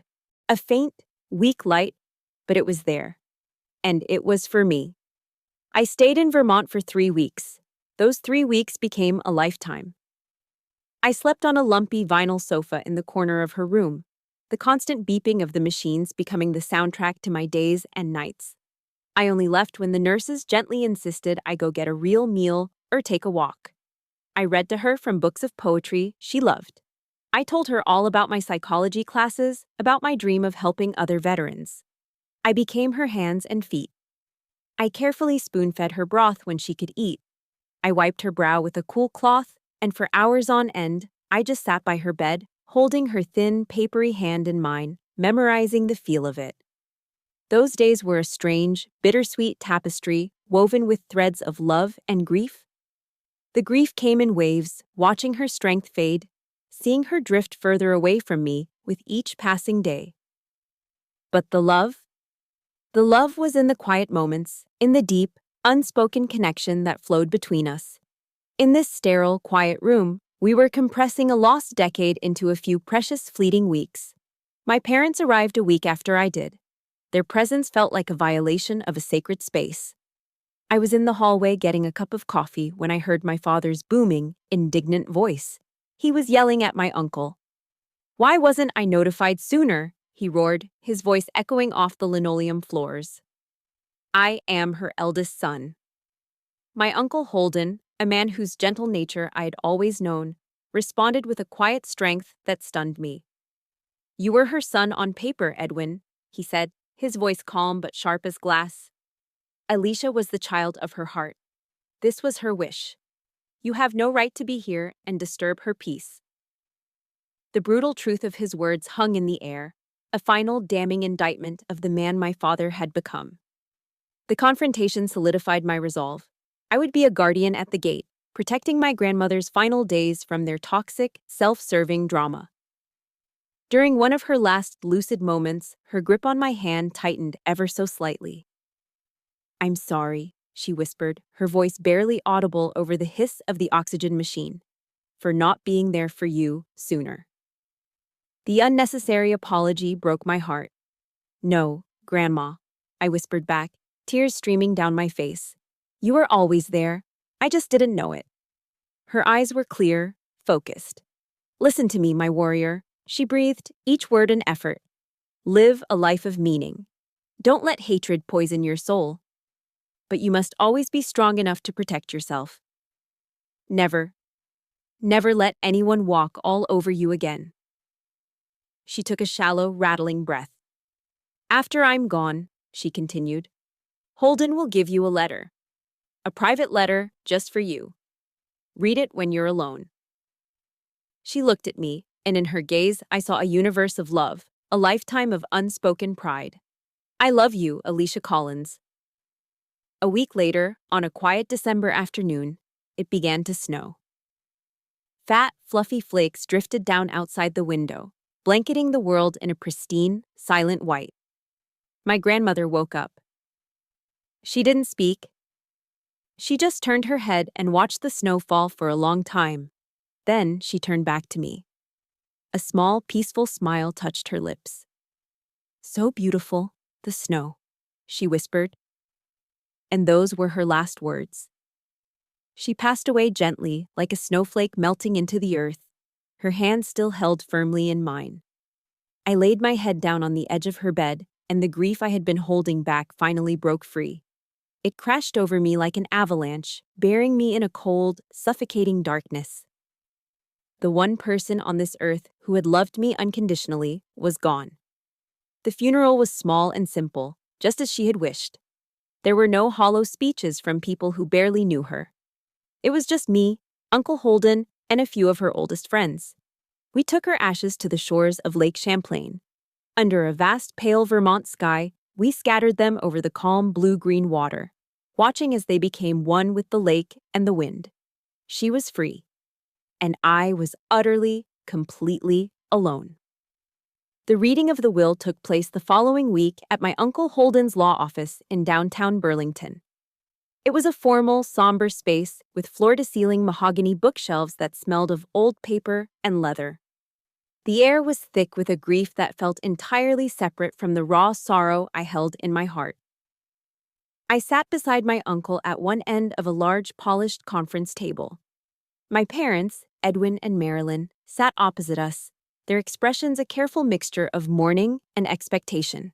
[SPEAKER 1] A faint, weak light, but it was there. And it was for me. I stayed in Vermont for 3 weeks. Those 3 weeks became a lifetime. I slept on a lumpy vinyl sofa in the corner of her room, the constant beeping of the machines becoming the soundtrack to my days and nights. I only left when the nurses gently insisted I go get a real meal or take a walk. I read to her from books of poetry she loved. I told her all about my psychology classes, about my dream of helping other veterans. I became her hands and feet. I carefully spoon-fed her broth when she could eat. I wiped her brow with a cool cloth, and for hours on end, I just sat by her bed, holding her thin, papery hand in mine, memorizing the feel of it. Those days were a strange, bittersweet tapestry woven with threads of love and grief. The grief came in waves, watching her strength fade, seeing her drift further away from me with each passing day. But the love? The love was in the quiet moments, in the deep, unspoken connection that flowed between us. In this sterile, quiet room, we were compressing a lost decade into a few precious, fleeting weeks. My parents arrived a week after I did. Their presence felt like a violation of a sacred space. I was in the hallway getting a cup of coffee when I heard my father's booming, indignant voice. He was yelling at my uncle. "Why wasn't I notified sooner?" he roared, his voice echoing off the linoleum floors. "I am her eldest son." My Uncle Holden, a man whose gentle nature I had always known, responded with a quiet strength that stunned me. "You were her son on paper, Edwin," he said, his voice calm but sharp as glass. "Alisha was the child of her heart. This was her wish. You have no right to be here and disturb her peace." The brutal truth of his words hung in the air, a final damning indictment of the man my father had become. The confrontation solidified my resolve. I would be a guardian at the gate, protecting my grandmother's final days from their toxic, self-serving drama. During one of her last lucid moments, her grip on my hand tightened ever so slightly. "I'm sorry," she whispered, her voice barely audible over the hiss of the oxygen machine, "for not being there for you sooner." The unnecessary apology broke my heart. "No, Grandma," I whispered back, tears streaming down my face. "You were always there. I just didn't know it." Her eyes were clear, focused. "Listen to me, my warrior," she breathed, each word an effort. "Live a life of meaning. Don't let hatred poison your soul. But you must always be strong enough to protect yourself. Never, never let anyone walk all over you again." She took a shallow, rattling breath. "After I'm gone," she continued, "Holden will give you a letter. A private letter just for you. Read it when you're alone." She looked at me, and in her gaze I saw a universe of love, a lifetime of unspoken pride. "I love you, Alisha Collins." A week later, on a quiet December afternoon, it began to snow. Fat, fluffy flakes drifted down outside the window, blanketing the world in a pristine, silent white. My grandmother woke up. She didn't speak. She just turned her head and watched the snow fall for a long time. Then she turned back to me. A small, peaceful smile touched her lips. "So beautiful, the snow," she whispered. And those were her last words. She passed away gently, like a snowflake melting into the earth, her hand still held firmly in mine. I laid my head down on the edge of her bed, and the grief I had been holding back finally broke free. It crashed over me like an avalanche, burying me in a cold, suffocating darkness. The one person on this earth who had loved me unconditionally was gone. The funeral was small and simple, just as she had wished. There were no hollow speeches from people who barely knew her. It was just me, Uncle Holden, and a few of her oldest friends. We took her ashes to the shores of Lake Champlain. Under a vast pale Vermont sky, we scattered them over the calm blue-green water, watching as they became one with the lake and the wind. She was free, and I was utterly, completely alone. The reading of the will took place the following week at my Uncle Holden's law office in downtown Burlington. It was a formal, somber space with floor-to-ceiling mahogany bookshelves that smelled of old paper and leather. The air was thick with a grief that felt entirely separate from the raw sorrow I held in my heart. I sat beside my uncle at one end of a large, polished conference table. My parents, Edwin and Marilyn, sat opposite us, their expressions a careful mixture of mourning and expectation.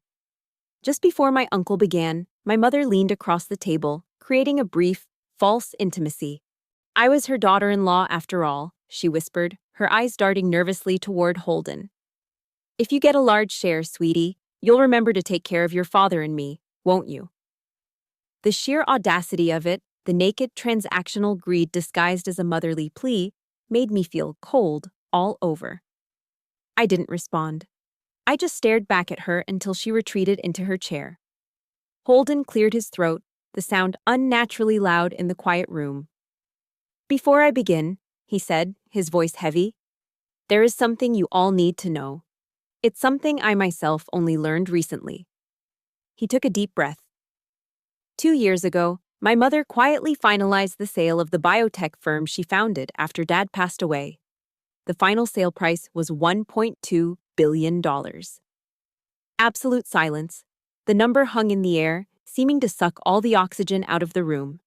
[SPEAKER 1] Just before my uncle began, my mother leaned across the table, creating a brief, false intimacy. "I was her daughter-in-law after all," she whispered, her eyes darting nervously toward Holden. "If you get a large share, sweetie, you'll remember to take care of your father and me, won't you?" The sheer audacity of it, the naked transactional greed disguised as a motherly plea, made me feel cold all over. I didn't respond. I just stared back at her until she retreated into her chair. Holden cleared his throat, the sound unnaturally loud in the quiet room. "Before I begin," he said, his voice heavy, "there is something you all need to know. It's something I myself only learned recently." He took a deep breath. 2 years ago, my mother quietly finalized the sale of the biotech firm she founded after Dad passed away. The final sale price was $1.2 billion. Absolute silence. The number hung in the air, seeming to suck all the oxygen out of the room.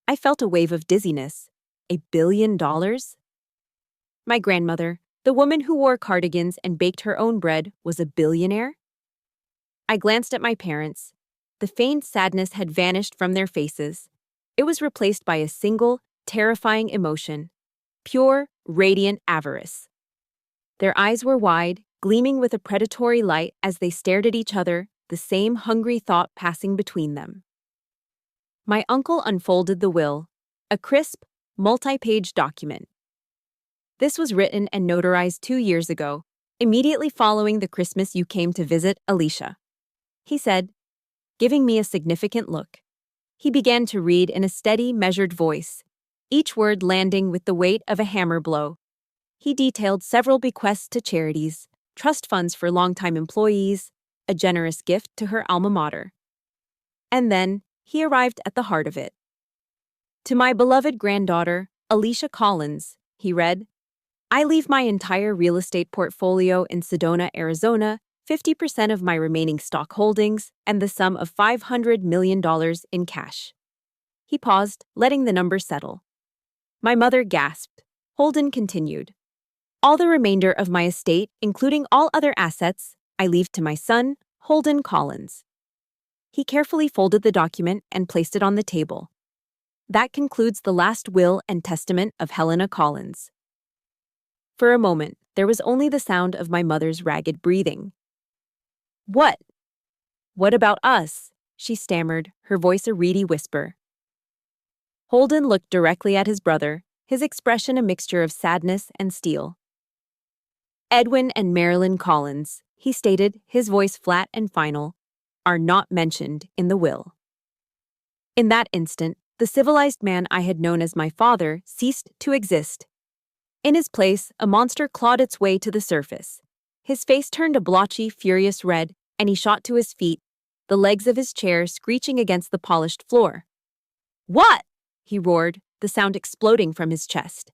[SPEAKER 1] I felt a wave of dizziness. $1 billion? My grandmother, the woman who wore cardigans and baked her own bread, was a billionaire? I glanced at my parents. The feigned sadness had vanished from their faces. It was replaced by a single, terrifying emotion: pure, radiant avarice. Their eyes were wide, gleaming with a predatory light as they stared at each other, the same hungry thought passing between them. My uncle unfolded the will, a crisp, multi-page document. "This was written and notarized 2 years ago, immediately following the Christmas you came to visit Alisha," he said, giving me a significant look. He began to read in a steady, measured voice, each word landing with the weight of a hammer blow. He detailed several bequests to charities, trust funds for longtime employees, a generous gift to her alma mater. And then, he arrived at the heart of it. "To my beloved granddaughter, Alisha Collins," he read, "I leave my entire real estate portfolio in Sedona, Arizona, 50% of my remaining stock holdings, and the sum of $500 million in cash." He paused, letting the number settle. My mother gasped. Holden continued, "All the remainder of my estate, including all other assets, I leave to my son, Holden Collins." He carefully folded the document and placed it on the table. "That concludes the last will and testament of Helena Collins." For a moment, there was only the sound of my mother's ragged breathing. "What? What about us?" she stammered, her voice a reedy whisper. Holden looked directly at his brother, his expression a mixture of sadness and steel. "Edwin and Marilyn Collins," he stated, his voice flat and final, "are not mentioned in the will." In that instant, the civilized man I had known as my father ceased to exist. In his place, a monster clawed its way to the surface. His face turned a blotchy, furious red, and he shot to his feet, the legs of his chair screeching against the polished floor. "What?" he roared, the sound exploding from his chest.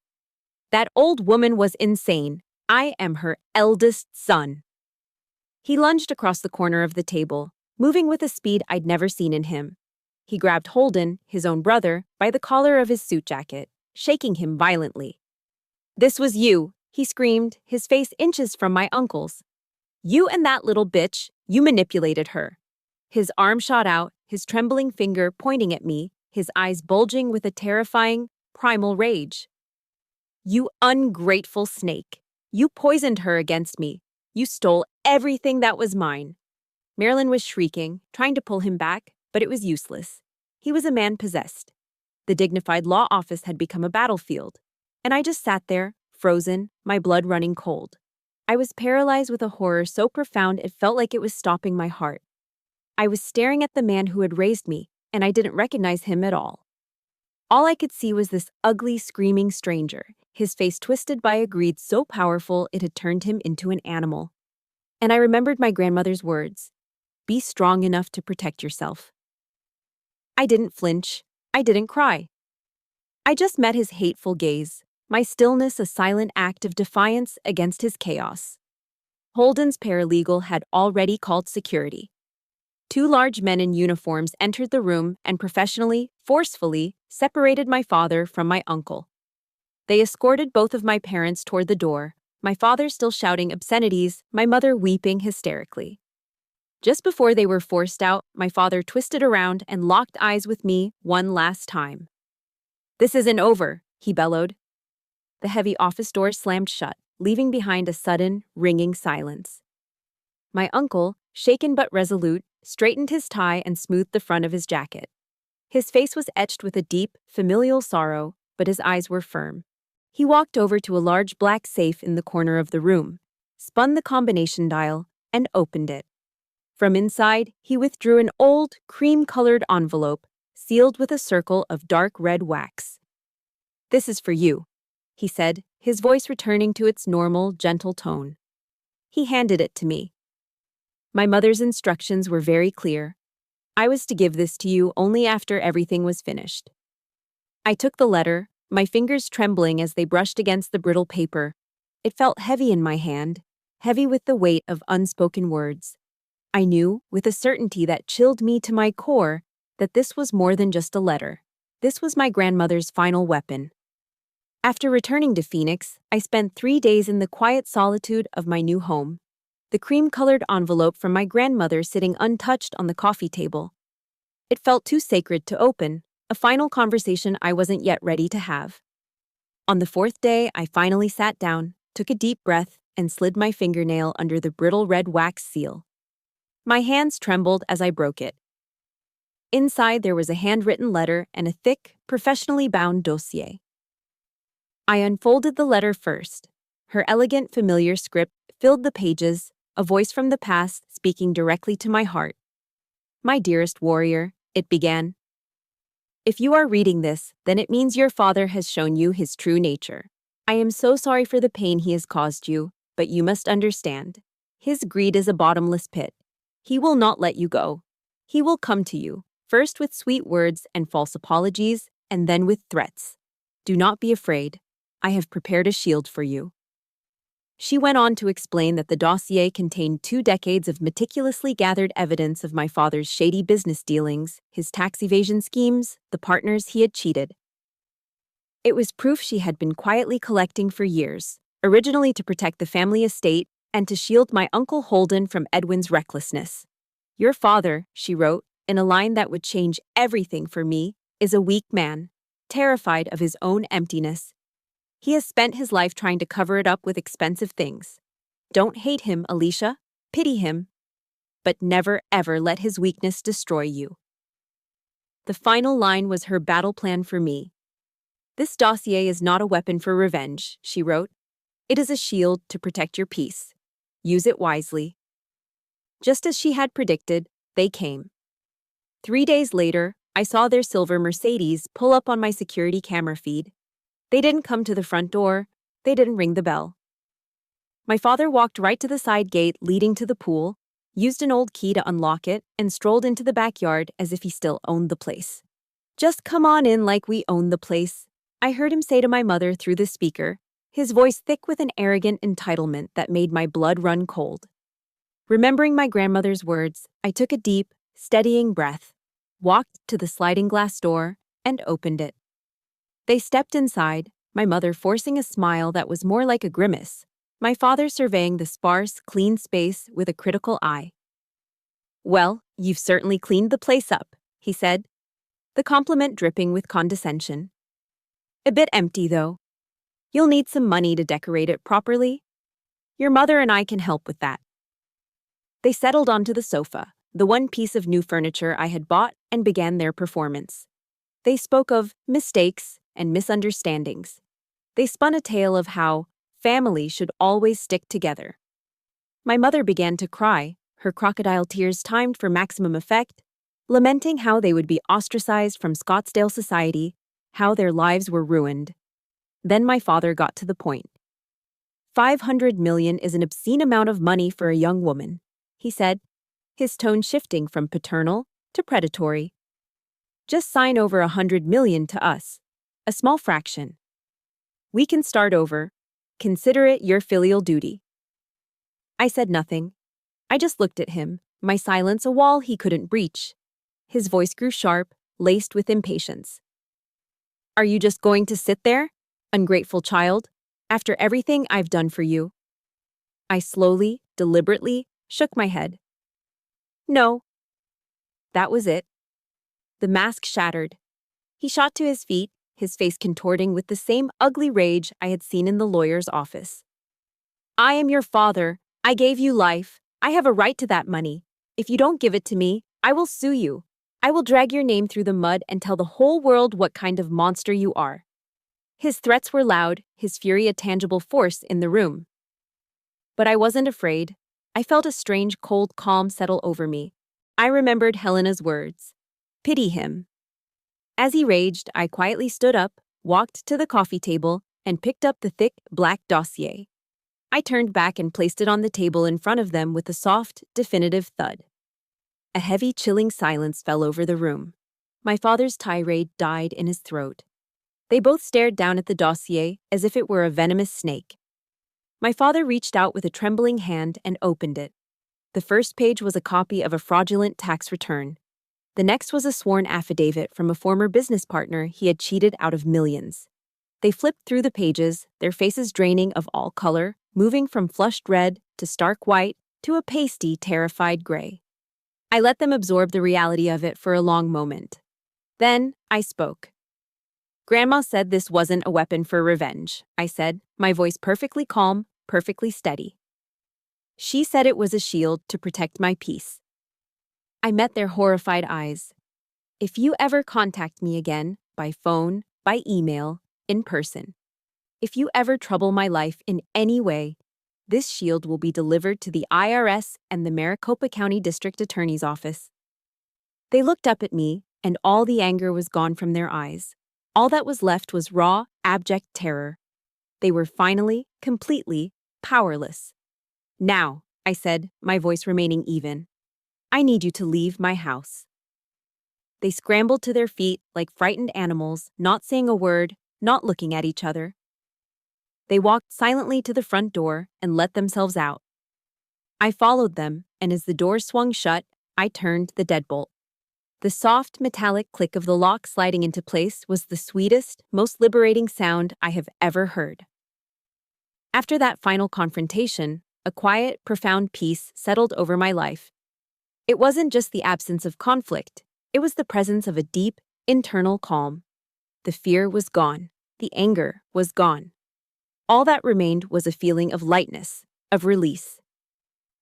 [SPEAKER 1] "That old woman was insane. I am her eldest son." He lunged across the corner of the table, moving with a speed I'd never seen in him. He grabbed Holden, his own brother, by the collar of his suit jacket, shaking him violently. "This was you," he screamed, his face inches from my uncle's. "You and that little bitch, you manipulated her." His arm shot out, his trembling finger pointing at me, his eyes bulging with a terrifying, primal rage. "You ungrateful snake. You poisoned her against me. You stole everything that was mine." Marilyn was shrieking, trying to pull him back, but it was useless. He was a man possessed. The dignified law office had become a battlefield, and I just sat there, frozen, my blood running cold. I was paralyzed with a horror so profound it felt like it was stopping my heart. I was staring at the man who had raised me, and I didn't recognize him at all. All I could see was this ugly, screaming stranger, his face twisted by a greed so powerful it had turned him into an animal. And I remembered my grandmother's words, "Be strong enough to protect yourself." I didn't flinch. I didn't cry. I just met his hateful gaze, my stillness a silent act of defiance against his chaos. Holden's paralegal had already called security. Two large men in uniforms entered the room and professionally, forcefully, separated my father from my uncle. They escorted both of my parents toward the door, my father still shouting obscenities, my mother weeping hysterically. Just before they were forced out, my father twisted around and locked eyes with me one last time. "This isn't over," he bellowed. The heavy office door slammed shut, leaving behind a sudden, ringing silence. My uncle, shaken but resolute, straightened his tie and smoothed the front of his jacket. His face was etched with a deep, familial sorrow, but his eyes were firm. He walked over to a large black safe in the corner of the room, spun the combination dial, and opened it. From inside, he withdrew an old, cream-colored envelope, sealed with a circle of dark red wax. "This is for you," he said, his voice returning to its normal, gentle tone. He handed it to me. My mother's instructions were very clear. I was to give this to you only after everything was finished. I took the letter, my fingers trembling as they brushed against the brittle paper. It felt heavy in my hand, heavy with the weight of unspoken words. I knew, with a certainty that chilled me to my core, that this was more than just a letter. This was my grandmother's final weapon. After returning to Phoenix, I spent 3 days in the quiet solitude of my new home, the cream-colored envelope from my grandmother sitting untouched on the coffee table. It felt too sacred to open, a final conversation I wasn't yet ready to have. On the 4th day, I finally sat down, took a deep breath, and slid my fingernail under the brittle red wax seal. My hands trembled as I broke it. Inside, there was a handwritten letter and a thick, professionally bound dossier. I unfolded the letter first. Her elegant, familiar script filled the pages, a voice from the past speaking directly to my heart. "My dearest warrior," it began. "If you are reading this, then it means your father has shown you his true nature. I am so sorry for the pain he has caused you, but you must understand. His greed is a bottomless pit. He will not let you go. He will come to you, first with sweet words and false apologies, and then with threats. Do not be afraid. I have prepared a shield for you." She went on to explain that the dossier contained 2 decades of meticulously gathered evidence of my father's shady business dealings, his tax evasion schemes, the partners he had cheated. It was proof she had been quietly collecting for years, originally to protect the family estate and to shield my Uncle Holden from Edwin's recklessness. "Your father," she wrote, in a line that would change everything for me, "is a weak man, terrified of his own emptiness. He has spent his life trying to cover it up with expensive things. Don't hate him, Alisha. Pity him. But never, ever let his weakness destroy you." The final line was her battle plan for me. "This dossier is not a weapon for revenge," she wrote. "It is a shield to protect your peace. Use it wisely." Just as she had predicted, they came. 3 days later, I saw their silver Mercedes pull up on my security camera feed. They didn't come to the front door. They didn't ring the bell. My father walked right to the side gate leading to the pool, used an old key to unlock it, and strolled into the backyard as if he still owned the place. "Just come on in like we own the place," I heard him say to my mother through the speaker, his voice thick with an arrogant entitlement that made my blood run cold. Remembering my grandmother's words, I took a deep, steadying breath. walked to the sliding glass door, and opened it. They stepped inside, my mother forcing a smile that was more like a grimace, my father surveying the sparse, clean space with a critical eye. "Well, you've certainly cleaned the place up," he said, the compliment dripping with condescension. "A bit empty, though. You'll need some money to decorate it properly. Your mother and I can help with that." They settled onto the sofa, the one piece of new furniture I had bought, and began their performance. They spoke of mistakes and misunderstandings. They spun a tale of how family should always stick together. My mother began to cry, her crocodile tears timed for maximum effect, lamenting how they would be ostracized from Scottsdale society, how their lives were ruined. Then my father got to the point. $500 million is an obscene amount of money for a young woman, he said, his tone shifting from paternal to predatory. "Just sign over $100 million to us, a small fraction. We can start over. Consider it your filial duty." I said nothing. I just looked at him, my silence a wall he couldn't breach. His voice grew sharp, laced with impatience. "Are you just going to sit there, ungrateful child, after everything I've done for you?" I slowly, deliberately, shook my head. "No." That was it. The mask shattered. He shot to his feet, his face contorting with the same ugly rage I had seen in the lawyer's office. "I am your father. I gave you life. I have a right to that money. If you don't give it to me, I will sue you. I will drag your name through the mud and tell the whole world what kind of monster you are." His threats were loud, his fury a tangible force in the room. But I wasn't afraid. I felt a strange cold calm settle over me. I remembered Helena's words. Pity him. As he raged, I quietly stood up, walked to the coffee table, and picked up the thick, black dossier. I turned back and placed it on the table in front of them with a soft, definitive thud. A heavy, chilling silence fell over the room. My father's tirade died in his throat. They both stared down at the dossier as if it were a venomous snake. My father reached out with a trembling hand and opened it. The first page was a copy of a fraudulent tax return. The next was a sworn affidavit from a former business partner he had cheated out of millions. They flipped through the pages, their faces draining of all color, moving from flushed red to stark white to a pasty, terrified gray. I let them absorb the reality of it for a long moment. Then I spoke. "Grandma said this wasn't a weapon for revenge," I said, my voice perfectly calm, perfectly steady. "She said it was a shield to protect my peace." I met their horrified eyes. "If you ever contact me again, by phone, by email, in person, if you ever trouble my life in any way, this shield will be delivered to the IRS and the Maricopa County District Attorney's Office." They looked up at me, and all the anger was gone from their eyes. All that was left was raw, abject terror. They were finally, completely, powerless. "Now," I said, my voice remaining even, "I need you to leave my house." They scrambled to their feet like frightened animals, not saying a word, not looking at each other. They walked silently to the front door and let themselves out. I followed them, and as the door swung shut, I turned the deadbolt. The soft, metallic click of the lock sliding into place was the sweetest, most liberating sound I have ever heard. After that final confrontation, a quiet, profound peace settled over my life. It wasn't just the absence of conflict, it was the presence of a deep, internal calm. The fear was gone. The anger was gone. All that remained was a feeling of lightness, of release.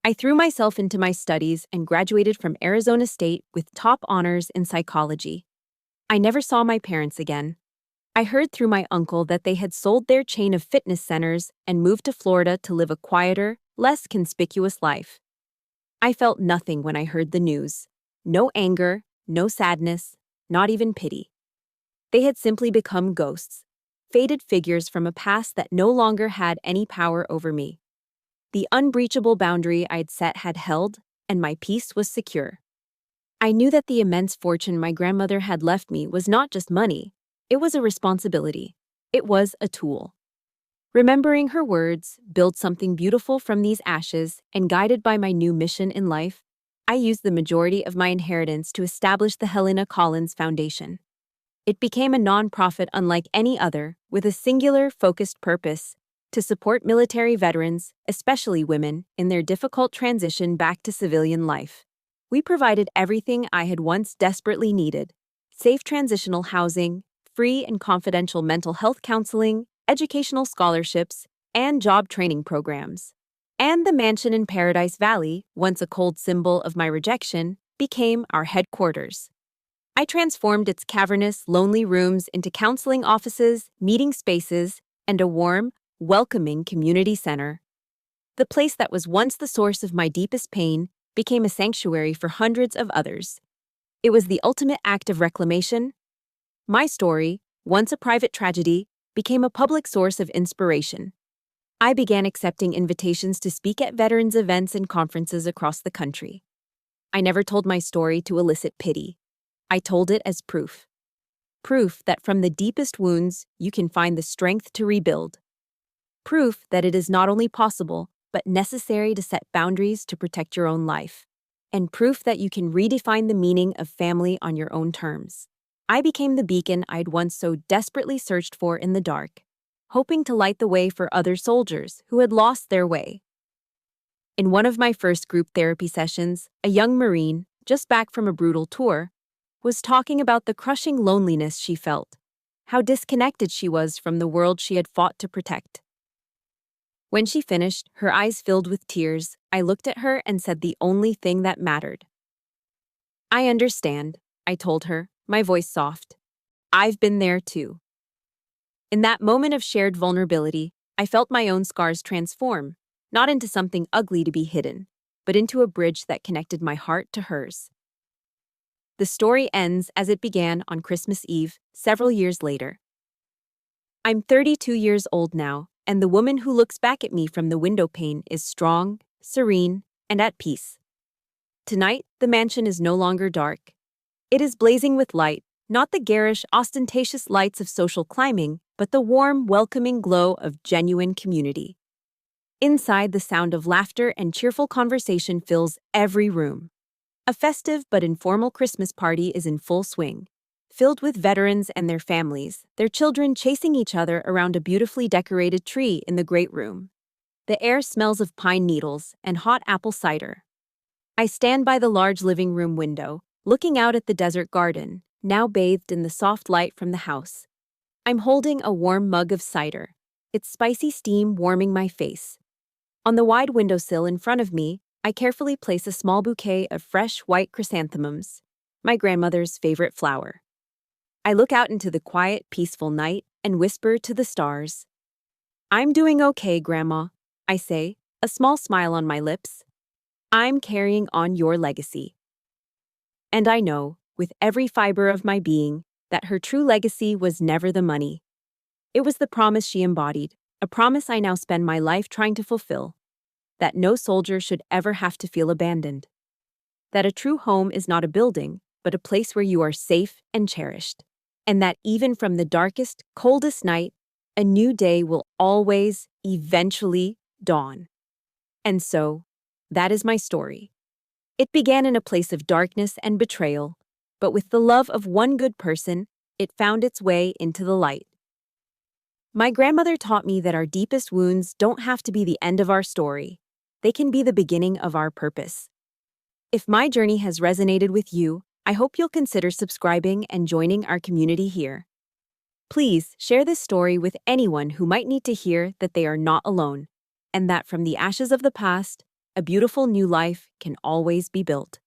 [SPEAKER 1] I threw myself into my studies and graduated from Arizona State with top honors in psychology. I never saw my parents again. I heard through my uncle that they had sold their chain of fitness centers and moved to Florida to live a quieter, less conspicuous life. I felt nothing when I heard the news. No anger, no sadness, not even pity. They had simply become ghosts, faded figures from a past that no longer had any power over me. The unbreachable boundary I'd set had held, and my peace was secure. I knew that the immense fortune my grandmother had left me was not just money. It was a responsibility. It was a tool. Remembering her words, "Build something beautiful from these ashes," and guided by my new mission in life, I used the majority of my inheritance to establish the Alisha Collins Foundation. It became a nonprofit unlike any other, with a singular, focused purpose to support military veterans, especially women, in their difficult transition back to civilian life. We provided everything I had once desperately needed: safe transitional housing, free and confidential mental health counseling, educational scholarships, and job training programs. And the mansion in Paradise Valley, once a cold symbol of my rejection, became our headquarters. I transformed its cavernous, lonely rooms into counseling offices, meeting spaces, and a warm, welcoming community center. The place that was once the source of my deepest pain became a sanctuary for hundreds of others. It was the ultimate act of reclamation. My story, once a private tragedy, became a public source of inspiration. I began accepting invitations to speak at veterans events and conferences across the country. I never told my story to elicit pity. I told it as proof. Proof that from the deepest wounds, you can find the strength to rebuild. Proof that it is not only possible, but necessary to set boundaries to protect your own life. And proof that you can redefine the meaning of family on your own terms. I became the beacon I'd once so desperately searched for in the dark, hoping to light the way for other soldiers who had lost their way. In one of my first group therapy sessions, a young Marine, just back from a brutal tour, was talking about the crushing loneliness she felt, how disconnected she was from the world she had fought to protect. When she finished, her eyes filled with tears, I looked at her and said the only thing that mattered. "I understand," I told her, my voice soft. "I've been there too." In that moment of shared vulnerability, I felt my own scars transform, not into something ugly to be hidden, but into a bridge that connected my heart to hers. The story ends as it began on Christmas Eve, several years later. I'm 32 years old now, and the woman who looks back at me from the window pane is strong, serene, and at peace. Tonight, the mansion is no longer dark. It is blazing with light, not the garish, ostentatious lights of social climbing, but the warm, welcoming glow of genuine community. Inside, the sound of laughter and cheerful conversation fills every room. A festive but informal Christmas party is in full swing, filled with veterans and their families, their children chasing each other around a beautifully decorated tree in the great room. The air smells of pine needles and hot apple cider. I stand by the large living room window, looking out at the desert garden, now bathed in the soft light from the house. I'm holding a warm mug of cider, its spicy steam warming my face. On the wide windowsill in front of me, I carefully place a small bouquet of fresh white chrysanthemums, my grandmother's favorite flower. I look out into the quiet, peaceful night and whisper to the stars. "I'm doing okay, Grandma," I say, a small smile on my lips. "I'm carrying on your legacy." And I know, with every fiber of my being, that her true legacy was never the money. It was the promise she embodied, a promise I now spend my life trying to fulfill. That no soldier should ever have to feel abandoned. That a true home is not a building, but a place where you are safe and cherished. And that even from the darkest, coldest night, a new day will always, eventually, dawn. And so, that is my story. It began in a place of darkness and betrayal, but with the love of one good person, it found its way into the light. My grandmother taught me that our deepest wounds don't have to be the end of our story. They can be the beginning of our purpose. If my journey has resonated with you, I hope you'll consider subscribing and joining our community here. Please share this story with anyone who might need to hear that they are not alone, and that from the ashes of the past, a beautiful new life can always be built.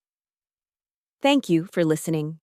[SPEAKER 1] Thank you for listening.